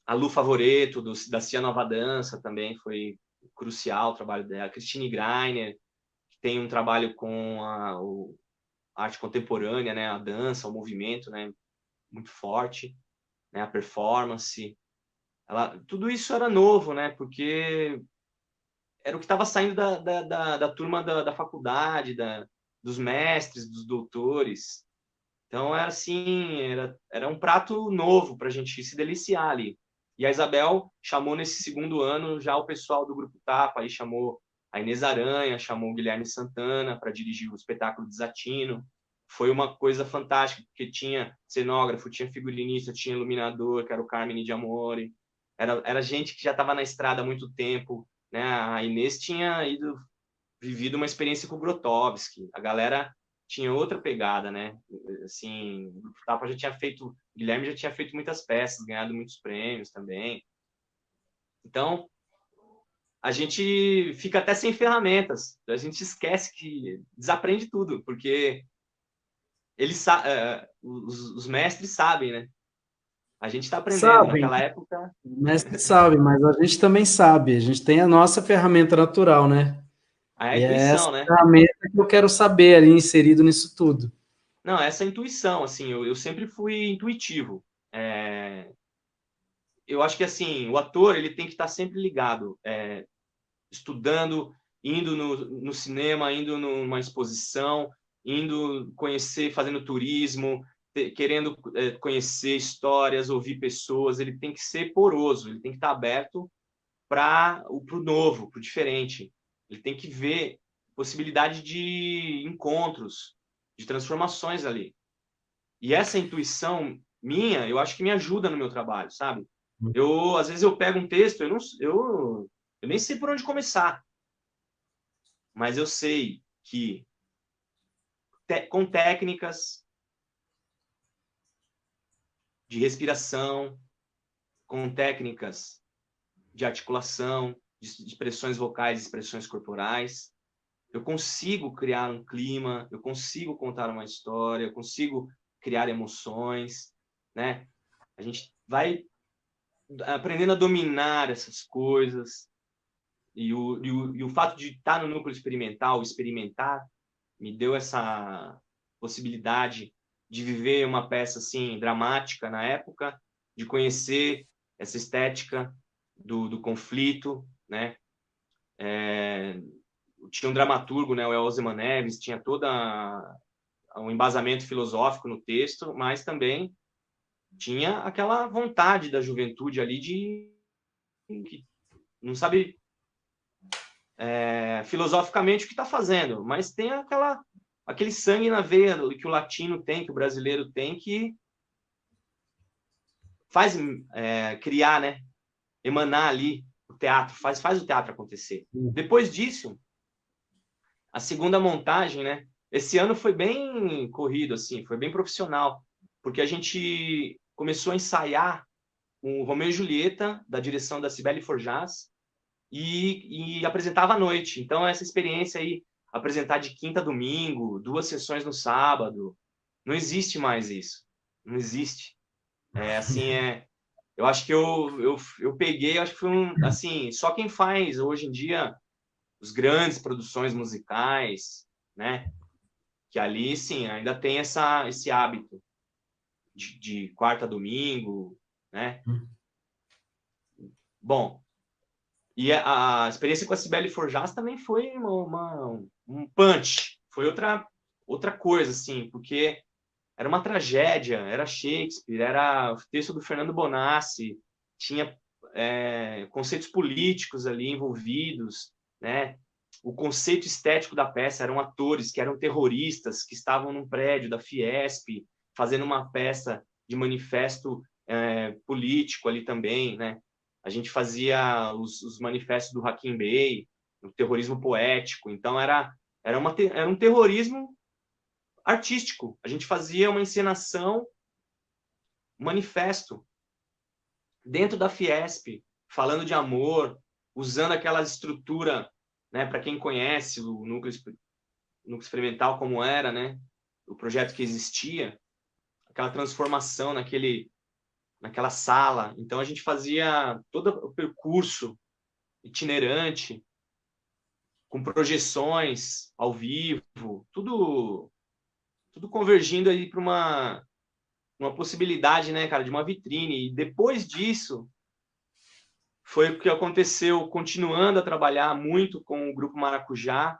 A Lu Favoreto, da Cia Nova Dança, também foi crucial o trabalho dela. Christine Greiner, que tem um trabalho com a arte contemporânea, né? A dança, o movimento, né? Muito forte, né? A performance. Tudo isso era novo, né? Porque era o que estava saindo da turma da faculdade, dos mestres, dos doutores. Então, era assim, era um prato novo para a gente se deliciar ali. E a Isabel chamou nesse segundo ano já o pessoal do Grupo Tapa, aí chamou a Inês Aranha, chamou o Guilherme Santana para dirigir o espetáculo Desatino. Foi uma coisa fantástica, porque tinha cenógrafo, tinha figurinista, tinha iluminador, que era o Carmine de Amore. Era gente que já estava na estrada há muito tempo, né? A Inês tinha vivido uma experiência com o Grotowski. A galera tinha outra pegada, né? Assim, o Grupo Tapa já tinha feito, o Guilherme já tinha feito muitas peças, ganhado muitos prêmios também. Então, a gente fica até sem ferramentas. A gente esquece que desaprende tudo, porque os mestres sabem, né? A gente está aprendendo. Sabem, Naquela época, o mestre sabe, mas a gente também sabe. A gente tem a nossa ferramenta natural, né? a E é essa intuição, né? ferramenta que eu quero saber ali inserido nisso tudo. Não, essa intuição, assim, eu sempre fui intuitivo. Eu acho que assim o ator ele tem que estar sempre ligado, estudando, indo no cinema, indo numa exposição, indo conhecer, fazendo turismo, querendo conhecer histórias, ouvir pessoas. Ele tem que ser poroso, ele tem que estar aberto para o novo, para o diferente. Ele tem que ver possibilidade de encontros, de transformações ali. E essa intuição minha, eu acho que me ajuda no meu trabalho, sabe? Às vezes eu pego um texto, eu nem sei por onde começar, mas eu sei que com técnicas de respiração, com técnicas de articulação, de expressões vocais, expressões corporais, eu consigo criar um clima, eu consigo contar uma história, eu consigo criar emoções, né? A gente vai aprendendo a dominar essas coisas. E o fato de estar no núcleo experimental, experimentar, me deu essa possibilidade de viver uma peça assim dramática na época, de conhecer essa estética do conflito, né? Tinha um dramaturgo, né, o Elzeman Neves, tinha todo um embasamento filosófico no texto, mas também tinha aquela vontade da juventude ali de que não sabe filosoficamente o que está fazendo, mas tem aquele sangue na veia que o latino tem, que o brasileiro tem, que faz criar, né? Emanar ali o teatro, faz o teatro acontecer. Depois disso, a segunda montagem, né? Esse ano foi bem corrido, assim, foi bem profissional, porque a gente começou a ensaiar com o Romeu e Julieta, da direção da Cibele Forjás, e apresentava à noite. Então, essa experiência aí, apresentar de quinta a domingo, 2 sessões no sábado, não existe mais isso. Não existe. É assim, eu acho que eu peguei, acho que foi assim, só quem faz hoje em dia os grandes produções musicais, né? Que ali, sim, ainda tem esse hábito de quarta a domingo, né? Bom, e a experiência com a Cibele Forjás também foi um punch, foi outra coisa, assim, porque era uma tragédia, era Shakespeare, era o texto do Fernando Bonassi, tinha conceitos políticos ali envolvidos, né? O conceito estético da peça eram atores que eram terroristas, que estavam num prédio da Fiesp, fazendo uma peça de manifesto político ali também, né? A gente fazia os manifestos do Hakim Bey, o terrorismo poético, então era um terrorismo artístico. A gente fazia uma encenação, um manifesto dentro da Fiesp, falando de amor, usando aquela estrutura, né, para quem conhece o núcleo experimental como era, né, o projeto que existia, aquela transformação naquela sala. Então a gente fazia todo o percurso itinerante, com projeções ao vivo, tudo convergindo aí para uma possibilidade, né, cara, de uma vitrine. E depois disso, foi o que aconteceu, continuando a trabalhar muito com o Grupo Maracujá.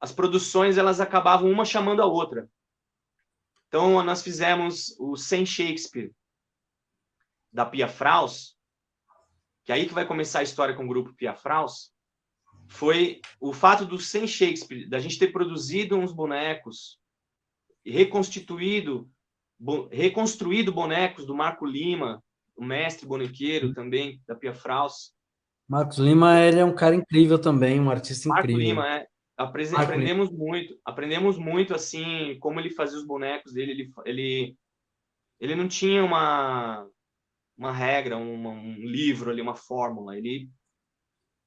As produções, elas acabavam uma chamando a outra. Então, nós fizemos o Sem Shakespeare, da Pia Fraus, que é aí que vai começar a história com o Grupo Pia Fraus, foi o fato do Sem Shakespeare, da gente ter produzido uns bonecos e reconstruído bonecos do Marco Lima, o mestre bonequeiro também, da Pia Fraus. Marcos Lima, ele é um cara incrível também, um artista Marco incrível. Lima, aprendemos muito, assim, como ele fazia os bonecos dele. Ele não tinha uma regra, um livro ali, uma fórmula. Ele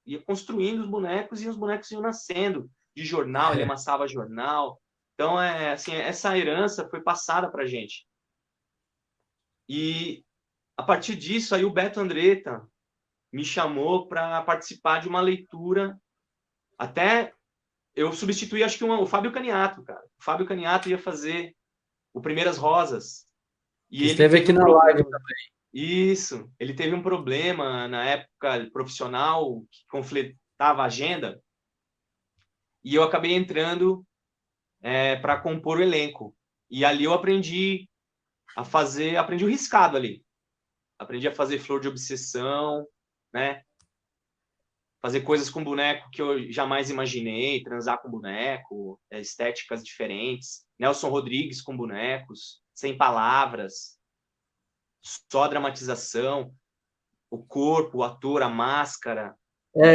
ia construindo os bonecos e os bonecos iam nascendo. De jornal, ele amassava jornal. Então, assim, essa herança foi passada para a gente. E, a partir disso, aí o Beto Andretta me chamou para participar de uma leitura. Até eu substituí, acho que o Fábio Caniato, cara. O Fábio Caniato ia fazer o Primeiras Rosas. E Que ele esteve teve aqui um na live problema. também. Isso. Ele teve um problema na época profissional que conflitava a agenda. E eu acabei entrando para compor o elenco. E ali eu aprendi o riscado ali. Aprendi a fazer flor de obsessão, né? Fazer coisas com boneco que eu jamais imaginei, transar com boneco, estéticas diferentes. Nelson Rodrigues com bonecos, sem palavras, só dramatização, o corpo, o ator, a máscara.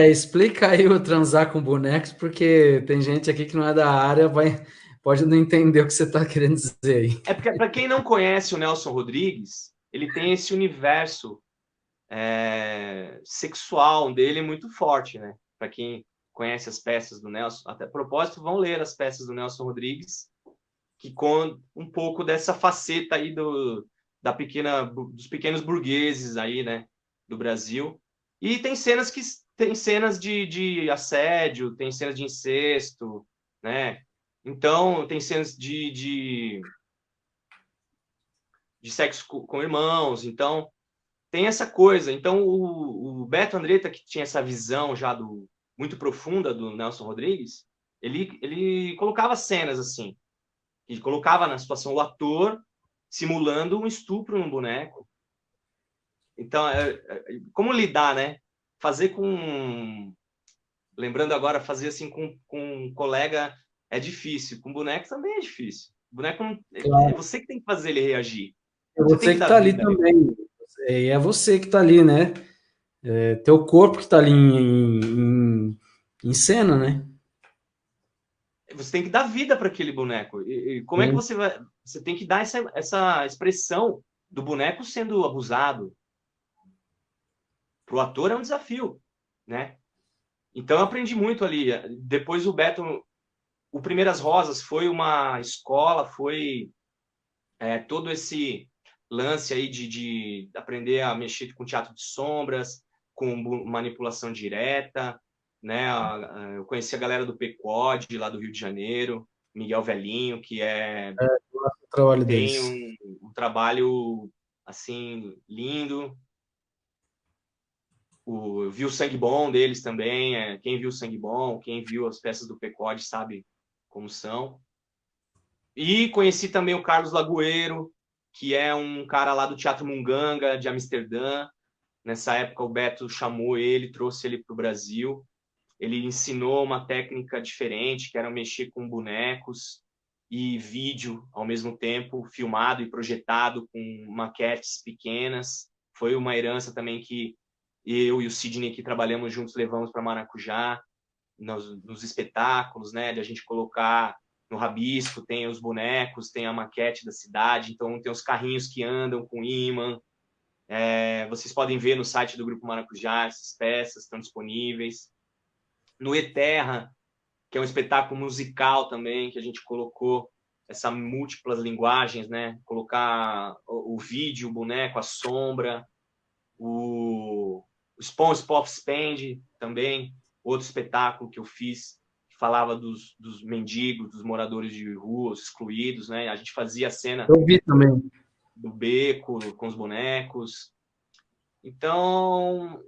Explica aí o transar com bonecos, porque tem gente aqui que não é da área, pode não entender o que você está querendo dizer aí. É porque, para quem não conhece o Nelson Rodrigues, ele tem esse universo sexual dele muito forte, né? Para quem conhece as peças do Nelson, até a propósito, vão ler as peças do Nelson Rodrigues, que conta um pouco dessa faceta aí dos pequenos burgueses aí, né, do Brasil. E tem cenas de assédio, tem cenas de incesto, né? Então, tem cenas de sexo com irmãos. Então, tem essa coisa. Então, o Beto Andretta, que tinha essa visão já muito profunda do Nelson Rodrigues, ele colocava cenas assim. Ele colocava na situação o ator simulando um estupro no boneco. Então, como lidar, né? Fazer com... Lembrando agora, fazer assim com um colega é difícil. Com boneco também é difícil. O boneco é Claro. você que tem que fazer ele reagir. É Você tem você que que dar está ali vida ali. também. É você que está ali, né? Teu corpo que está ali Em cena, né? Você tem que dar vida para aquele boneco. E como é que Sim. você vai. Você tem que dar essa expressão do boneco sendo abusado. Para o ator é um desafio, né? Então eu aprendi muito ali. Depois o Beto, o Primeiras Rosas foi uma escola, foi todo esse lance aí de aprender a mexer com teatro de sombras, com manipulação direta, né? Eu conheci a galera do PCOD, lá do Rio de Janeiro, Miguel Velhinho, que O trabalho tem deles. um trabalho assim lindo. Eu vi o Sangue Bom deles também. Quem viu o Sangue Bom, quem viu as peças do PCOD sabe como são. E conheci também o Carlos Lagoeiro, que é um cara lá do Teatro Munganga, de Amsterdã. Nessa época, o Beto chamou ele, trouxe ele para o Brasil. Ele ensinou uma técnica diferente, que era mexer com bonecos e vídeo ao mesmo tempo, filmado e projetado com maquetes pequenas. Foi uma herança também que eu e o Sidney, que trabalhamos juntos, levamos para Maracujá, nos espetáculos, né? De a gente colocar no rabisco, tem os bonecos, tem a maquete da cidade, então tem os carrinhos que andam com imã. Vocês podem ver no site do Grupo Maracujá, essas peças estão disponíveis. No Eterra, que é um espetáculo musical também, que a gente colocou essa múltiplas linguagens, né? Colocar o vídeo, o boneco, a sombra, o SpongeBob Spend também, outro espetáculo que eu fiz, que falava dos mendigos, dos moradores de rua, os excluídos, né? A gente fazia a cena Eu vi também. do beco com os bonecos. Então,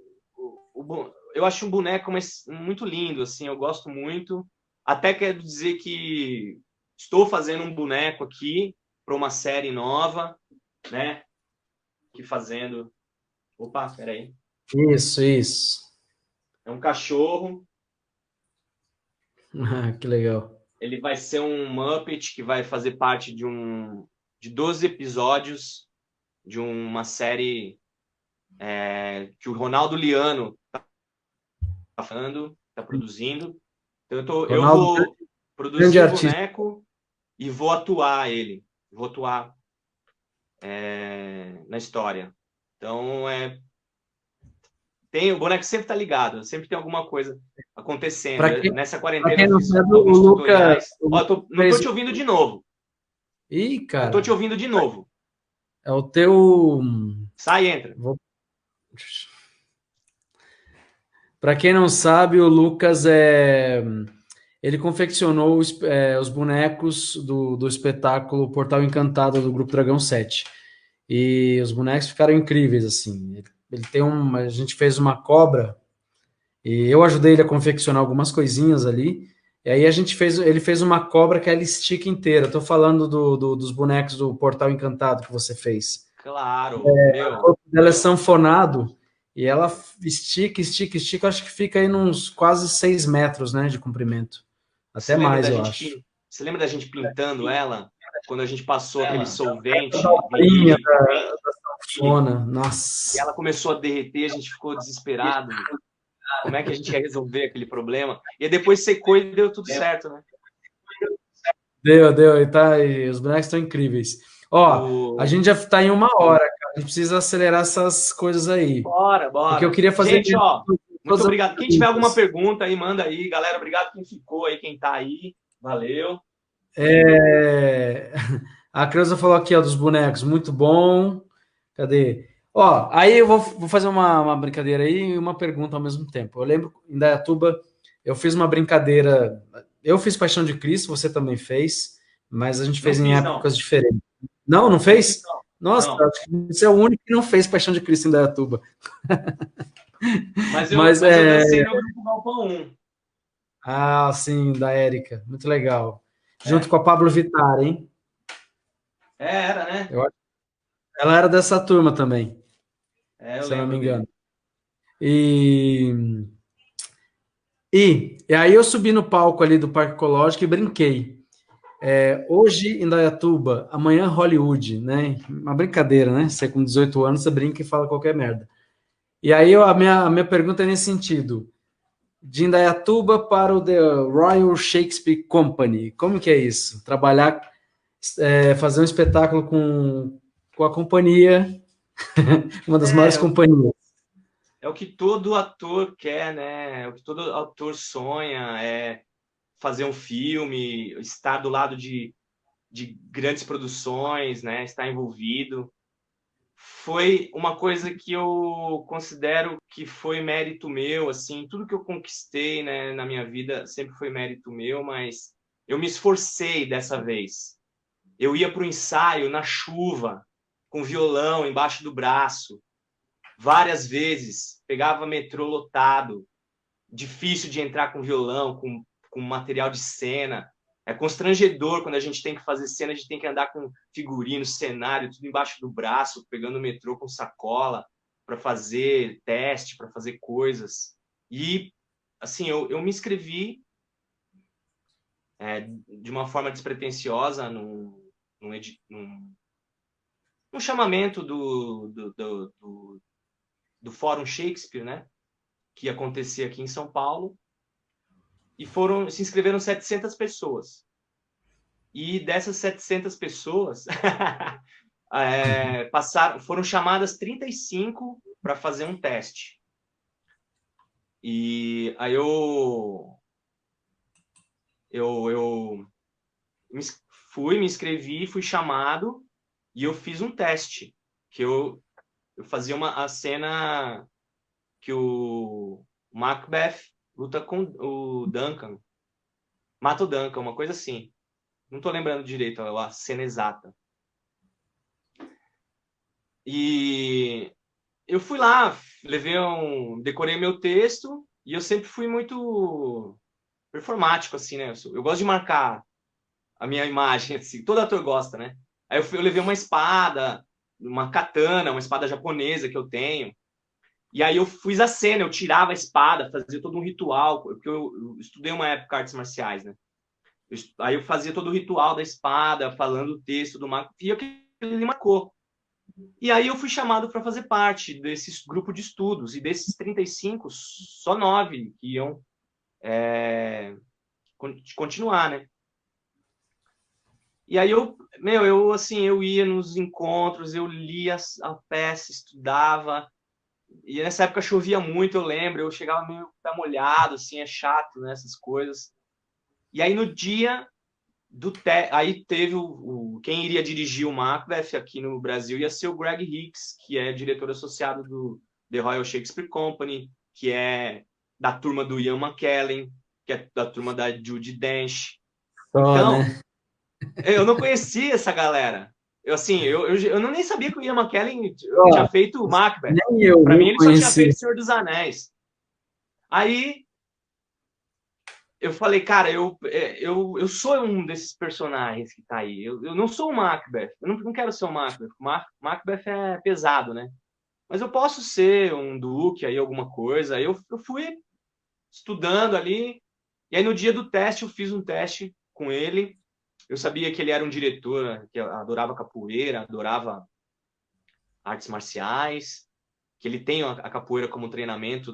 eu acho um boneco muito lindo, assim, eu gosto muito. Até quero dizer que estou fazendo um boneco aqui para uma série nova, né? Que fazendo. Opa, peraí. Isso, isso. É um cachorro. Ah, que legal. Ele vai ser um Muppet que vai fazer parte de 12 episódios de uma série que o Ronaldo Liano está falando, está produzindo. Então eu Ronaldo, vou grande produzir o artista. boneco e vou atuar ele. Vou atuar na história. Então, o boneco sempre está ligado, sempre tem alguma coisa acontecendo. Para quem, Nessa pra quarentena quem eu não fiz sabe, alguns tutoriais. O Ó, Lucas não estou fez. te ouvindo de novo. Ih, Não estou te cara, ouvindo de novo. é o teu. Sai e entra. Vou... Para quem não sabe, o Lucas ele confeccionou os bonecos do espetáculo Portal Encantado do Grupo Dragão 7. E os bonecos ficaram incríveis, assim. Ele tem a gente fez uma cobra e eu ajudei ele a confeccionar algumas coisinhas ali. E aí ele fez uma cobra que ela estica inteira. Eu tô falando dos bonecos do Portal Encantado que você fez. Claro, O meu. corpo dela é sanfonado e ela estica, estica, estica. Acho que fica aí uns quase 6 metros, né, de comprimento. Você Até lembra mais, da eu gente acho. você lembra da gente pintando ela quando a gente passou aquele Da solvente linha vermelho da sanfona, e nossa. ela começou a derreter, a gente ficou desesperado. Como é que a gente ia resolver aquele problema? E depois secou e deu tudo certo, né? Deu, e os bonecos estão incríveis. Ó, a O... gente já está em 1 hora, cara. A gente precisa acelerar essas coisas aí. Bora, Porque eu bora. queria fazer Gente, ó, muito todas as obrigado. Quem tiver alguma perguntas. pergunta aí, manda aí. Galera, obrigado quem ficou aí, quem tá aí. Valeu. É... A Creuza falou aqui, ó, dos bonecos. Muito bom. Cadê? Ó, aí eu vou fazer uma brincadeira aí e uma pergunta ao mesmo tempo. Eu lembro, em Dayatuba, eu fiz uma brincadeira. Eu fiz Paixão de Cristo, você também fez, mas a gente Não fez em fiz, não. épocas diferentes. Não, não fez? Nossa, Não. acho que você é o único que não fez Paixão de Cristo em Dayatuba. Mas Mas eu dancei no grupo Galpão 1. Ah, sim, da Érica. Muito legal. Junto É, com a Pablo Vittar, hein? era, né? Ela era dessa turma também, Eu se eu não me lembro dele. engano. E, e aí eu subi no palco ali do Parque Ecológico e brinquei. Hoje em Dayatuba, amanhã Hollywood, né? Uma brincadeira, né? Você com 18 anos, você brinca e fala qualquer merda. E aí a minha pergunta é nesse sentido. de Indaiatuba para o The Royal Shakespeare Company. Como que é isso? Trabalhar, fazer um espetáculo com a companhia, uma das maiores É, companhias. é o que todo ator quer, né? É o que todo ator sonha, é fazer um filme, estar do lado de grandes produções, né? Estar envolvido. Foi uma coisa que eu considero que foi mérito meu, assim, tudo que eu conquistei, né, na minha vida sempre foi mérito meu, mas eu me esforcei dessa vez. Eu ia para o ensaio na chuva, com violão embaixo do braço, várias vezes, pegava metrô lotado, difícil de entrar com violão, com material de cena. É constrangedor quando a gente tem que fazer cena, a gente tem que andar com figurino, cenário, tudo embaixo do braço, pegando o metrô com sacola para fazer teste, para fazer coisas. E, assim, eu me inscrevi de uma forma despretensiosa num chamamento do Fórum Shakespeare, né? Que acontecia aqui em São Paulo. E se inscreveram 700 pessoas. E dessas 700 pessoas, foram chamadas 35 para fazer um teste. E aí eu me inscrevi, fui chamado e eu fiz um teste, que eu fazia a cena que o Macbeth luta com o Duncan, mata o Duncan, uma coisa assim. Não tô lembrando direito a cena exata. E eu fui lá, decorei meu texto e eu sempre fui muito performático, assim, né? Eu gosto de marcar a minha imagem, assim. Todo ator gosta, né? Aí eu levei uma espada, uma katana, uma espada japonesa que eu tenho. E aí eu fiz a cena, eu tirava a espada, fazia todo um ritual, porque eu estudei uma época artes marciais, né? Aí eu fazia todo o ritual da espada, falando o texto do mago, e aquilo me marcou. E aí eu fui chamado para fazer parte desse grupo de estudos, e desses 35, só 9 que iam continuar, né? E aí eu ia nos encontros, eu lia a peça, estudava, e nessa época chovia muito, eu lembro, eu chegava meio molhado, assim, é chato, né, essas coisas. E aí no dia aí teve quem iria dirigir o Macbeth aqui no Brasil ia ser o Greg Hicks, que é diretor associado do The Royal Shakespeare Company, que é da turma do Ian McKellen, que é da turma da Judi Dench. Só, Então, né? eu não conhecia essa galera. Eu nem sabia que o Ian McKellen tinha Ó, feito o Macbeth. nem eu, Para mim, viu, ele só tinha conheci. feito Senhor dos Anéis. Aí eu falei, cara, eu sou um desses personagens que tá aí. Eu não sou o Macbeth. Eu não quero ser o Macbeth. Macbeth é pesado, né? Mas eu posso ser um duque aí, alguma coisa. Aí eu fui estudando ali. E aí no dia do teste, eu fiz um teste com ele. Eu sabia que ele era um diretor que adorava capoeira, adorava artes marciais, que ele tem a capoeira como treinamento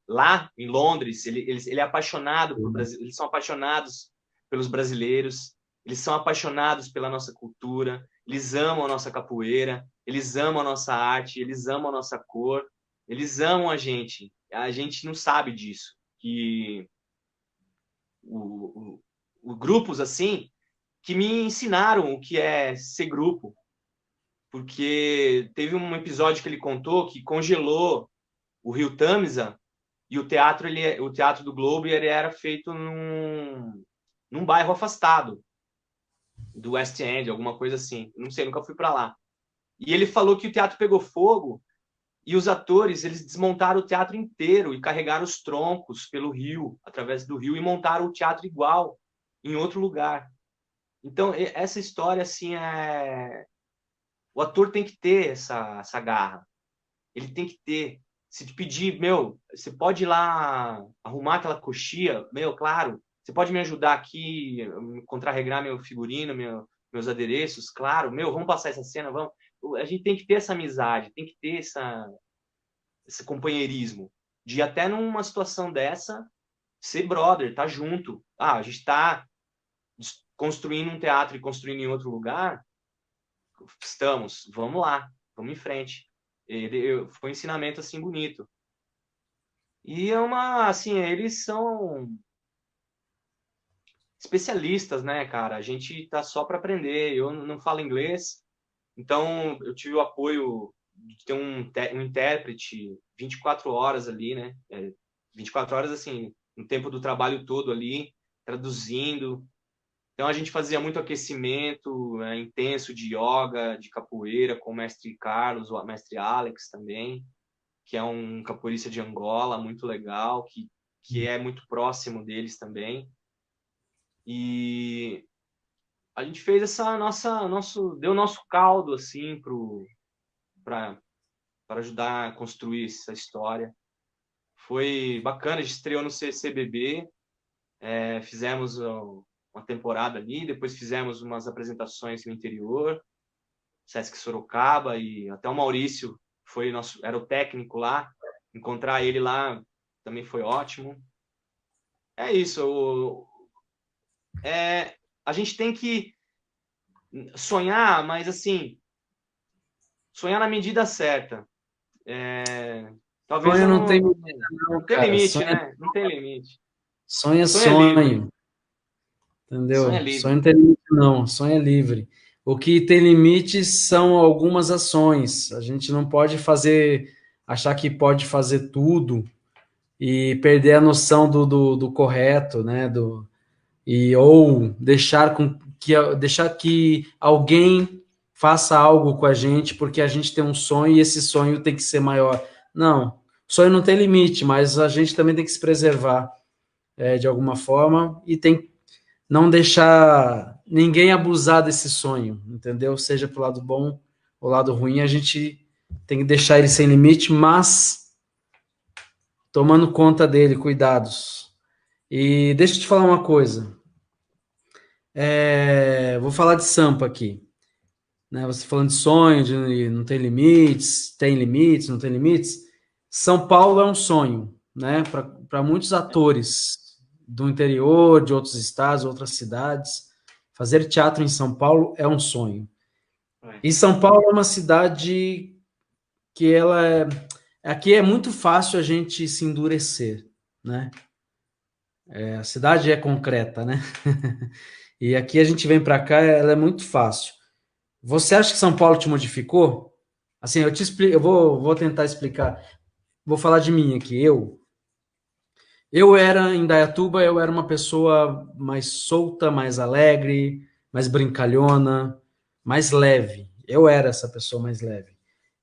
lá em Londres. Ele é apaixonado por Brasil, eles são apaixonados pelos brasileiros, eles são apaixonados pela nossa cultura, eles amam a nossa capoeira, eles amam a nossa arte, eles amam a nossa cor, eles amam a gente. A gente não sabe disso, que grupos assim que me ensinaram o que é ser grupo, porque teve um episódio que ele contou que congelou o Rio Tamisa e o Teatro do Globo ele era feito num bairro afastado do West End, alguma coisa assim. Não sei, nunca fui para lá. E ele falou que o teatro pegou fogo e os atores eles desmontaram o teatro inteiro e carregaram os troncos pelo rio, através do rio e montaram o teatro igual em outro lugar. Então essa história assim o ator tem que ter essa garra. Ele tem que ter. Se te pedir, meu, você pode ir lá arrumar aquela coxia? Meu, claro. Você pode me ajudar aqui, contrarregrar meu figurino, meus adereços? Claro. Meu, vamos passar essa cena, vamos. A gente tem que ter essa amizade, tem que ter esse companheirismo. De até numa situação dessa, ser brother, tá junto. Ah, a gente tá construindo um teatro e construindo em outro lugar, estamos, vamos lá, vamos em frente. Foi um ensinamento assim bonito. E é uma, assim, eles são especialistas, né, cara? A gente tá só para aprender. Eu não falo inglês, então eu tive o apoio de ter um intérprete 24 horas ali, né? 24 horas, assim, no tempo do trabalho todo ali, traduzindo. Então a gente fazia muito aquecimento intenso de yoga, de capoeira com o mestre Carlos, o mestre Alex também, que é um capoeirista de Angola, muito legal, que é muito próximo deles também. E a gente fez essa deu nosso caldo assim para ajudar a construir essa história. Foi bacana, a gente estreou no CCBB, fizemos uma temporada ali, depois fizemos umas apresentações no interior, Sesc Sorocaba, e até o Maurício era o técnico lá, encontrar ele lá também foi ótimo. É isso, a gente tem que sonhar, mas assim, sonhar na medida certa. Talvez Sonho eu não tem não, medida, não, não tem cara. limite, né? Não tem limite. Sonho é Sonho é livre. sonho, Sonho é entendeu? Sonho livre. não tem limite, não. Sonho é livre. O que tem limite são algumas ações. A gente não pode achar que pode fazer tudo e perder a noção do correto, né? Ou deixar que alguém faça algo com a gente porque a gente tem um sonho e esse sonho tem que ser maior. Não, sonho não tem limite, mas a gente também tem que se preservar de alguma forma e tem não deixar ninguém abusar desse sonho, entendeu? Seja pro lado bom ou lado ruim, a gente tem que deixar ele sem limite, mas tomando conta dele, cuidados. E deixa eu te falar uma coisa. Vou falar de Sampa aqui, né? Você falando de sonho, de não tem limites, não tem limites. São Paulo é um sonho, né? Para muitos atores do interior, de outros estados, outras cidades, fazer teatro em São Paulo é um sonho. É. E São Paulo é uma cidade que aqui é muito fácil a gente se endurecer, né? A cidade é concreta, né? E aqui a gente vem para cá, ela é muito fácil. Você acha que São Paulo te modificou? Assim, eu te explico, vou tentar explicar. Vou falar de mim aqui. Eu era em Dayatuba, eu era uma pessoa mais solta, mais alegre, mais brincalhona, mais leve. Eu era essa pessoa mais leve.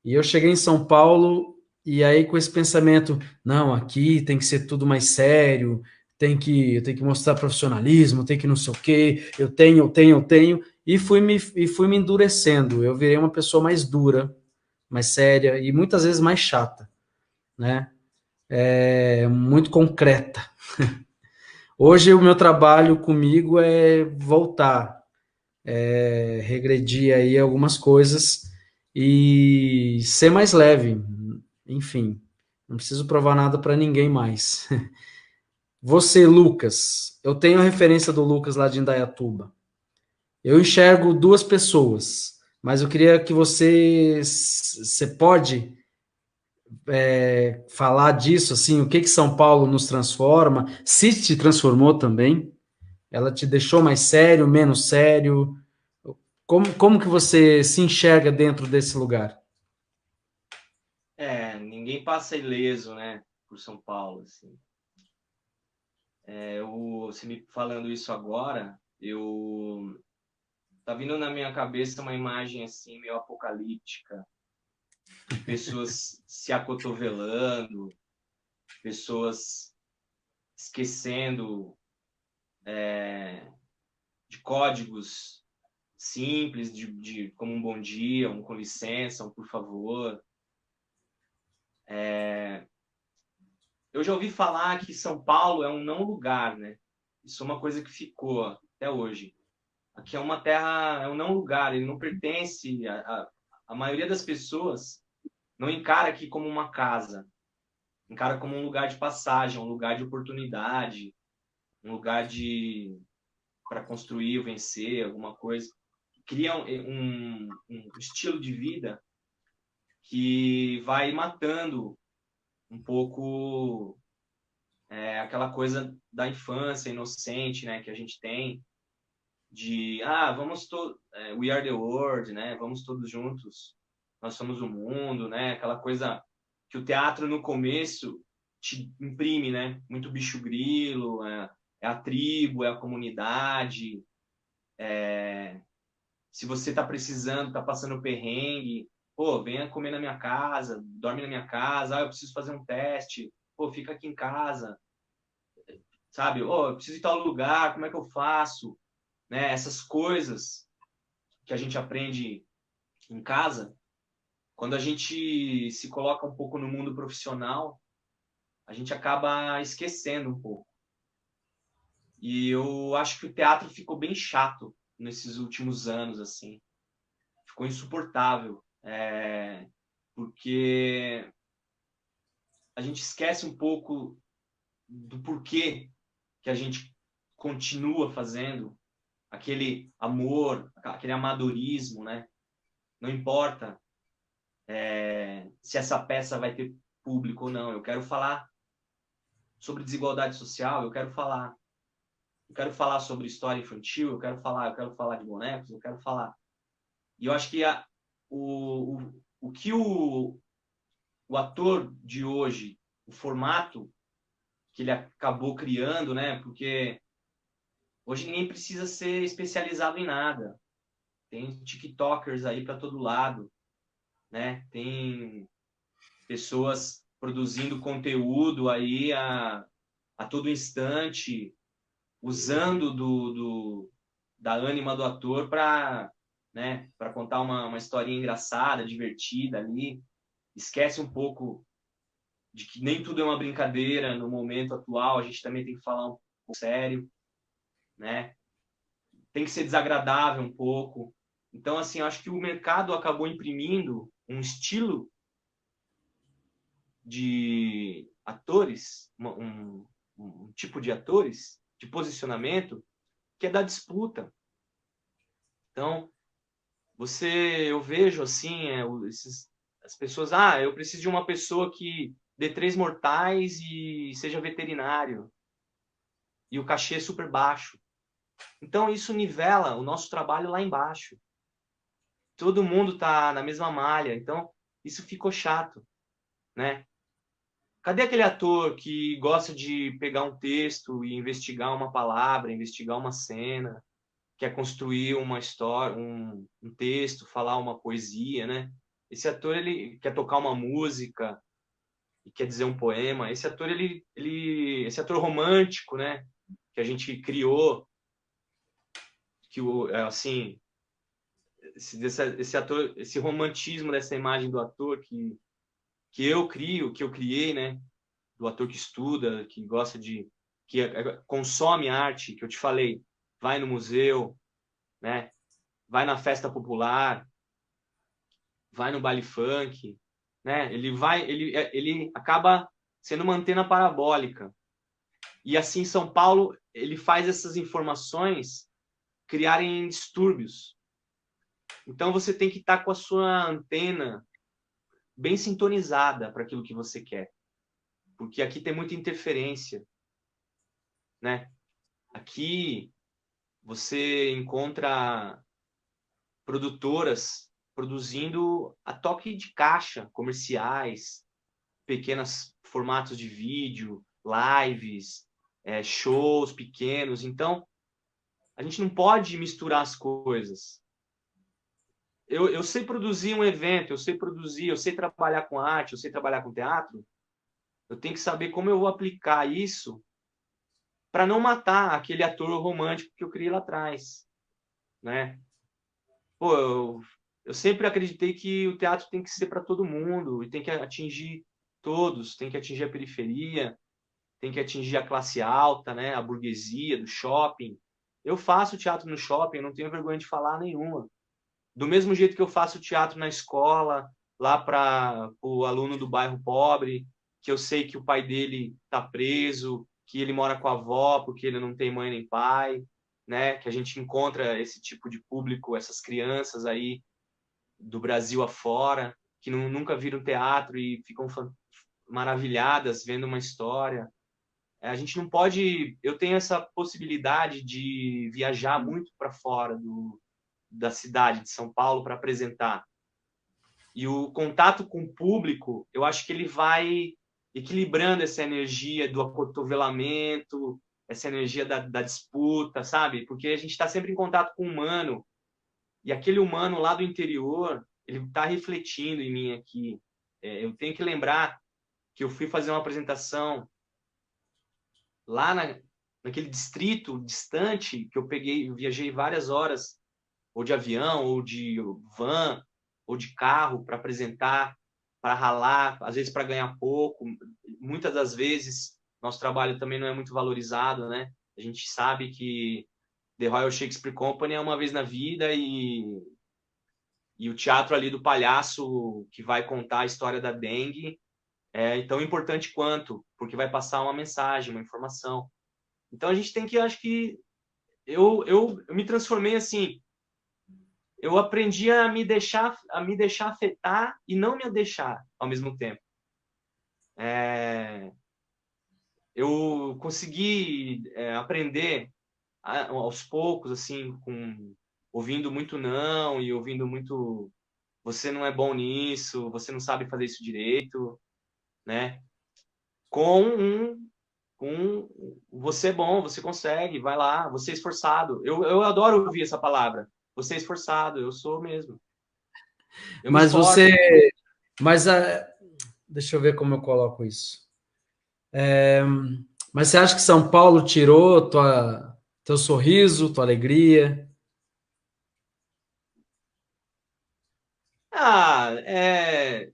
E eu cheguei em São Paulo e aí com esse pensamento, não, aqui tem que ser tudo mais sério, eu tenho que mostrar profissionalismo, tem que não sei o quê, eu tenho, e fui me endurecendo. Eu virei uma pessoa mais dura, mais séria e muitas vezes mais chata, né? Muito concreta. Hoje o meu trabalho comigo é voltar, regredir aí algumas coisas e ser mais leve. Enfim, não preciso provar nada para ninguém mais. Você, Lucas, eu tenho a referência do Lucas lá de Indaiatuba. Eu enxergo duas pessoas, mas eu queria que você pode falar disso, assim, o que que São Paulo nos transforma, se te transformou também, ela te deixou mais sério, menos sério, como que você se enxerga dentro desse lugar? Ninguém passa ileso, né, por São Paulo, assim. Você me falando isso agora, tá vindo na minha cabeça uma imagem assim meio apocalíptica, de pessoas se acotovelando, pessoas esquecendo de códigos simples, como um bom dia, um com licença, um por favor. Eu já ouvi falar que São Paulo é um não lugar, né? Isso é uma coisa que ficou até hoje. Aqui é uma terra, é um não lugar, ele não pertence a maioria das pessoas não encara aqui como uma casa. encara como um lugar de passagem, um lugar de oportunidade, um lugar de para construir, vencer alguma coisa. Cria um estilo de vida que vai matando um pouco aquela coisa da infância inocente, né, que a gente tem de we are the world, né? Vamos todos juntos, nós somos o mundo, né? Aquela coisa que o teatro no começo te imprime, né? Muito bicho grilo, é a tribo, é a comunidade. Se você tá precisando, tá passando perrengue, pô, venha comer na minha casa, dorme na minha casa, eu preciso fazer um teste, pô, fica aqui em casa, sabe? Oh, eu preciso ir tal lugar, como é que eu faço? Né? Essas coisas que a gente aprende em casa, quando a gente se coloca um pouco no mundo profissional, a gente acaba esquecendo um pouco. E eu acho que o teatro ficou bem chato nesses últimos anos, assim. Ficou insuportável. Porque a gente esquece um pouco do porquê que a gente continua fazendo aquele amor, aquele amadorismo, né? Não importa se essa peça vai ter público ou não. Eu quero falar sobre desigualdade social, eu quero falar sobre história infantil, eu quero falar de bonecos, eu quero falar. E eu acho que o que o ator de hoje, o formato que ele acabou criando, né? Porque hoje ninguém precisa ser especializado em nada. Tem TikTokers aí para todo lado, né? Tem pessoas produzindo conteúdo aí a todo instante, usando da ânima do ator para, né, para contar uma historinha engraçada, divertida ali. Esquece um pouco de que nem tudo é uma brincadeira no momento atual, a gente também tem que falar um pouco sério, né? Tem que ser desagradável um pouco. Então, assim, eu acho que o mercado acabou imprimindo um estilo de atores, um tipo de atores, de posicionamento, que é da disputa. Então, eu vejo assim, as pessoas, eu preciso de uma pessoa que dê 3 mortais e seja veterinário, e o cachê é super baixo. Então, isso nivela o nosso trabalho lá embaixo. Todo mundo está na mesma malha, então isso ficou chato, né? Cadê aquele ator que gosta de pegar um texto e investigar uma palavra, investigar uma cena, quer construir uma história, um texto, falar uma poesia, né? Esse ator, ele quer tocar uma música e quer dizer um poema. Esse ator, esse ator romântico, né? Que a gente criou, assim, esse ator, esse romantismo dessa imagem do ator que eu criei, né? Do ator que estuda, que gosta que consome arte, que eu te falei, vai no museu, né? Vai na festa popular, vai no baile funk, né? Ele acaba sendo uma antena parabólica. E assim, São Paulo, ele faz essas informações criarem distúrbios. Então você tem que estar com a sua antena bem sintonizada para aquilo que você quer, porque aqui tem muita interferência, né? Aqui você encontra produtoras produzindo a toque de caixa, comerciais, pequenos formatos de vídeo, lives, shows pequenos. Então, a gente não pode misturar as coisas. Eu sei produzir um evento, eu sei trabalhar com arte, eu sei trabalhar com teatro. Eu tenho que saber como eu vou aplicar isso para não matar aquele ator romântico que eu criei lá atrás, né? Pô, eu sempre acreditei que o teatro tem que ser para todo mundo e tem que atingir todos, tem que atingir a periferia, tem que atingir a classe alta, né? A burguesia do shopping. Eu faço teatro no shopping, não tenho vergonha de falar nenhuma. Do mesmo jeito que eu faço teatro na escola, lá para o aluno do bairro pobre, que eu sei que o pai dele está preso, que ele mora com a avó porque ele não tem mãe nem pai, né? Que a gente encontra esse tipo de público, essas crianças aí do Brasil afora, que nunca viram teatro e ficam maravilhadas vendo uma história. A gente não pode. Eu tenho essa possibilidade de viajar muito para fora da cidade de São Paulo para apresentar. E o contato com o público, eu acho que ele vai equilibrando essa energia do acotovelamento, essa energia da disputa, sabe? Porque a gente está sempre em contato com o humano, e aquele humano lá do interior, ele está refletindo em mim aqui. Eu tenho que lembrar que eu fui fazer uma apresentação lá naquele distrito distante, que eu viajei várias horas, ou de avião, ou de van, ou de carro para apresentar, para ralar, às vezes para ganhar pouco. Muitas das vezes, nosso trabalho também não é muito valorizado, né? A gente sabe que The Royal Shakespeare Company é uma vez na vida e o teatro ali do palhaço que vai contar a história da dengue é tão importante quanto, porque vai passar uma mensagem, uma informação. Então a gente tem que, acho que eu me transformei assim, eu aprendi a me deixar afetar e não me deixar ao mesmo tempo. Eu consegui aprender aos poucos, assim, ouvindo muito não e ouvindo muito você não é bom nisso, você não sabe fazer isso direito, né? Com você é bom, você consegue, vai lá, você é esforçado. Eu adoro ouvir essa palavra. Você é esforçado, eu sou mesmo. Eu me Mas esforço. você. Mas deixa eu ver como eu coloco isso. Mas você acha que São Paulo tirou teu sorriso, tua alegria? Ah, é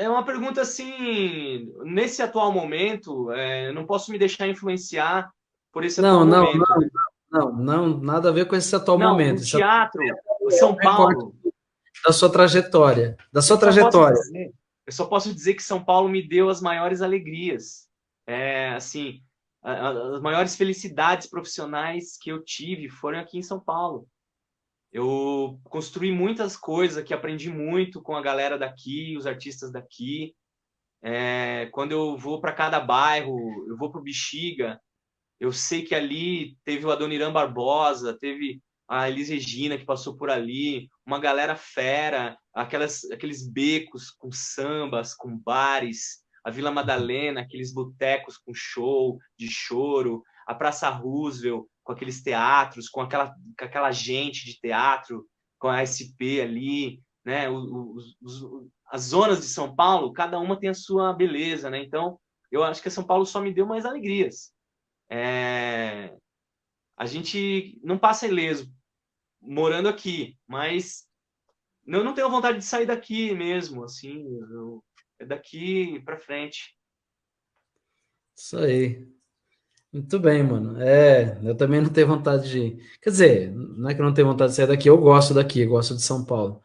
uma pergunta assim, nesse atual momento, eu não posso me deixar influenciar por esse atual Não, não, momento, né? não, nada a ver com esse atual Não, momento. o Isso é teatro, o um São recorte Paulo, da sua trajetória. Da eu sua só posso trajetória. dizer, eu só posso dizer que São Paulo me deu as maiores alegrias. Assim, as maiores felicidades profissionais que eu tive foram aqui em São Paulo. Eu construí muitas coisas que aprendi muito com a galera daqui, os artistas daqui. Quando eu vou para cada bairro, eu vou para o Bexiga, eu sei que ali teve o Adoniran Barbosa, teve a Elis Regina que passou por ali, uma galera fera, aqueles becos com sambas, com bares, a Vila Madalena, aqueles botecos com show de choro, a Praça Roosevelt com aqueles teatros, com aquela gente de teatro, com a SP ali, né? As zonas de São Paulo, cada uma tem a sua beleza, né? Então, eu acho que São Paulo só me deu mais alegrias. A gente não passa ileso morando aqui, mas eu não tenho vontade de sair daqui mesmo, assim, é daqui para frente. Isso aí. Muito bem, mano. Eu também não tenho vontade de. Quer dizer, não é que eu não tenho vontade de sair daqui, eu gosto daqui, eu gosto de São Paulo.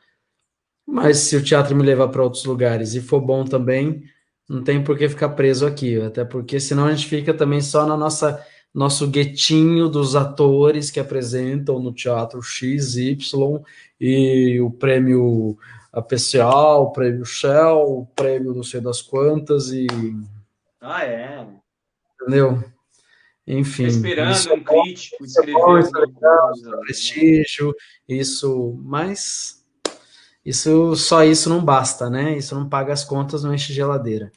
Mas se o teatro me levar para outros lugares e for bom também, não tem por que ficar preso aqui, até porque senão a gente fica também só na nosso guetinho dos atores que apresentam no teatro X, Y e o prêmio APCA, o prêmio Shell, o prêmio não sei das quantas e Ah, é. entendeu? Ficar Enfim, esperando um crítico descrever isso é alguma legal, coisa, né? prestígio, isso, mas só isso não basta, né? Isso não paga as contas, não enche geladeira,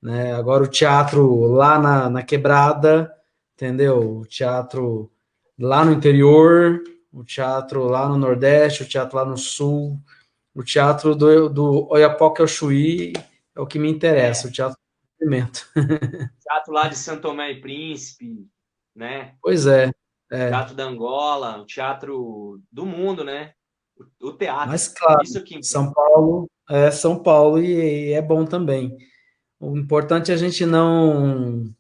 né? Agora o teatro lá na quebrada, entendeu? O teatro lá no interior, o teatro lá no Nordeste, o teatro lá no Sul, o teatro do Oiapoque ao Chuí é o que me interessa, o É, teatro do movimento. teatro lá de Santo Tomé e Príncipe, né? Pois é, Teatro da Angola, o teatro do mundo, né? O teatro. mas claro, Isso que São importa. Paulo é São Paulo e é bom também. O importante é a gente não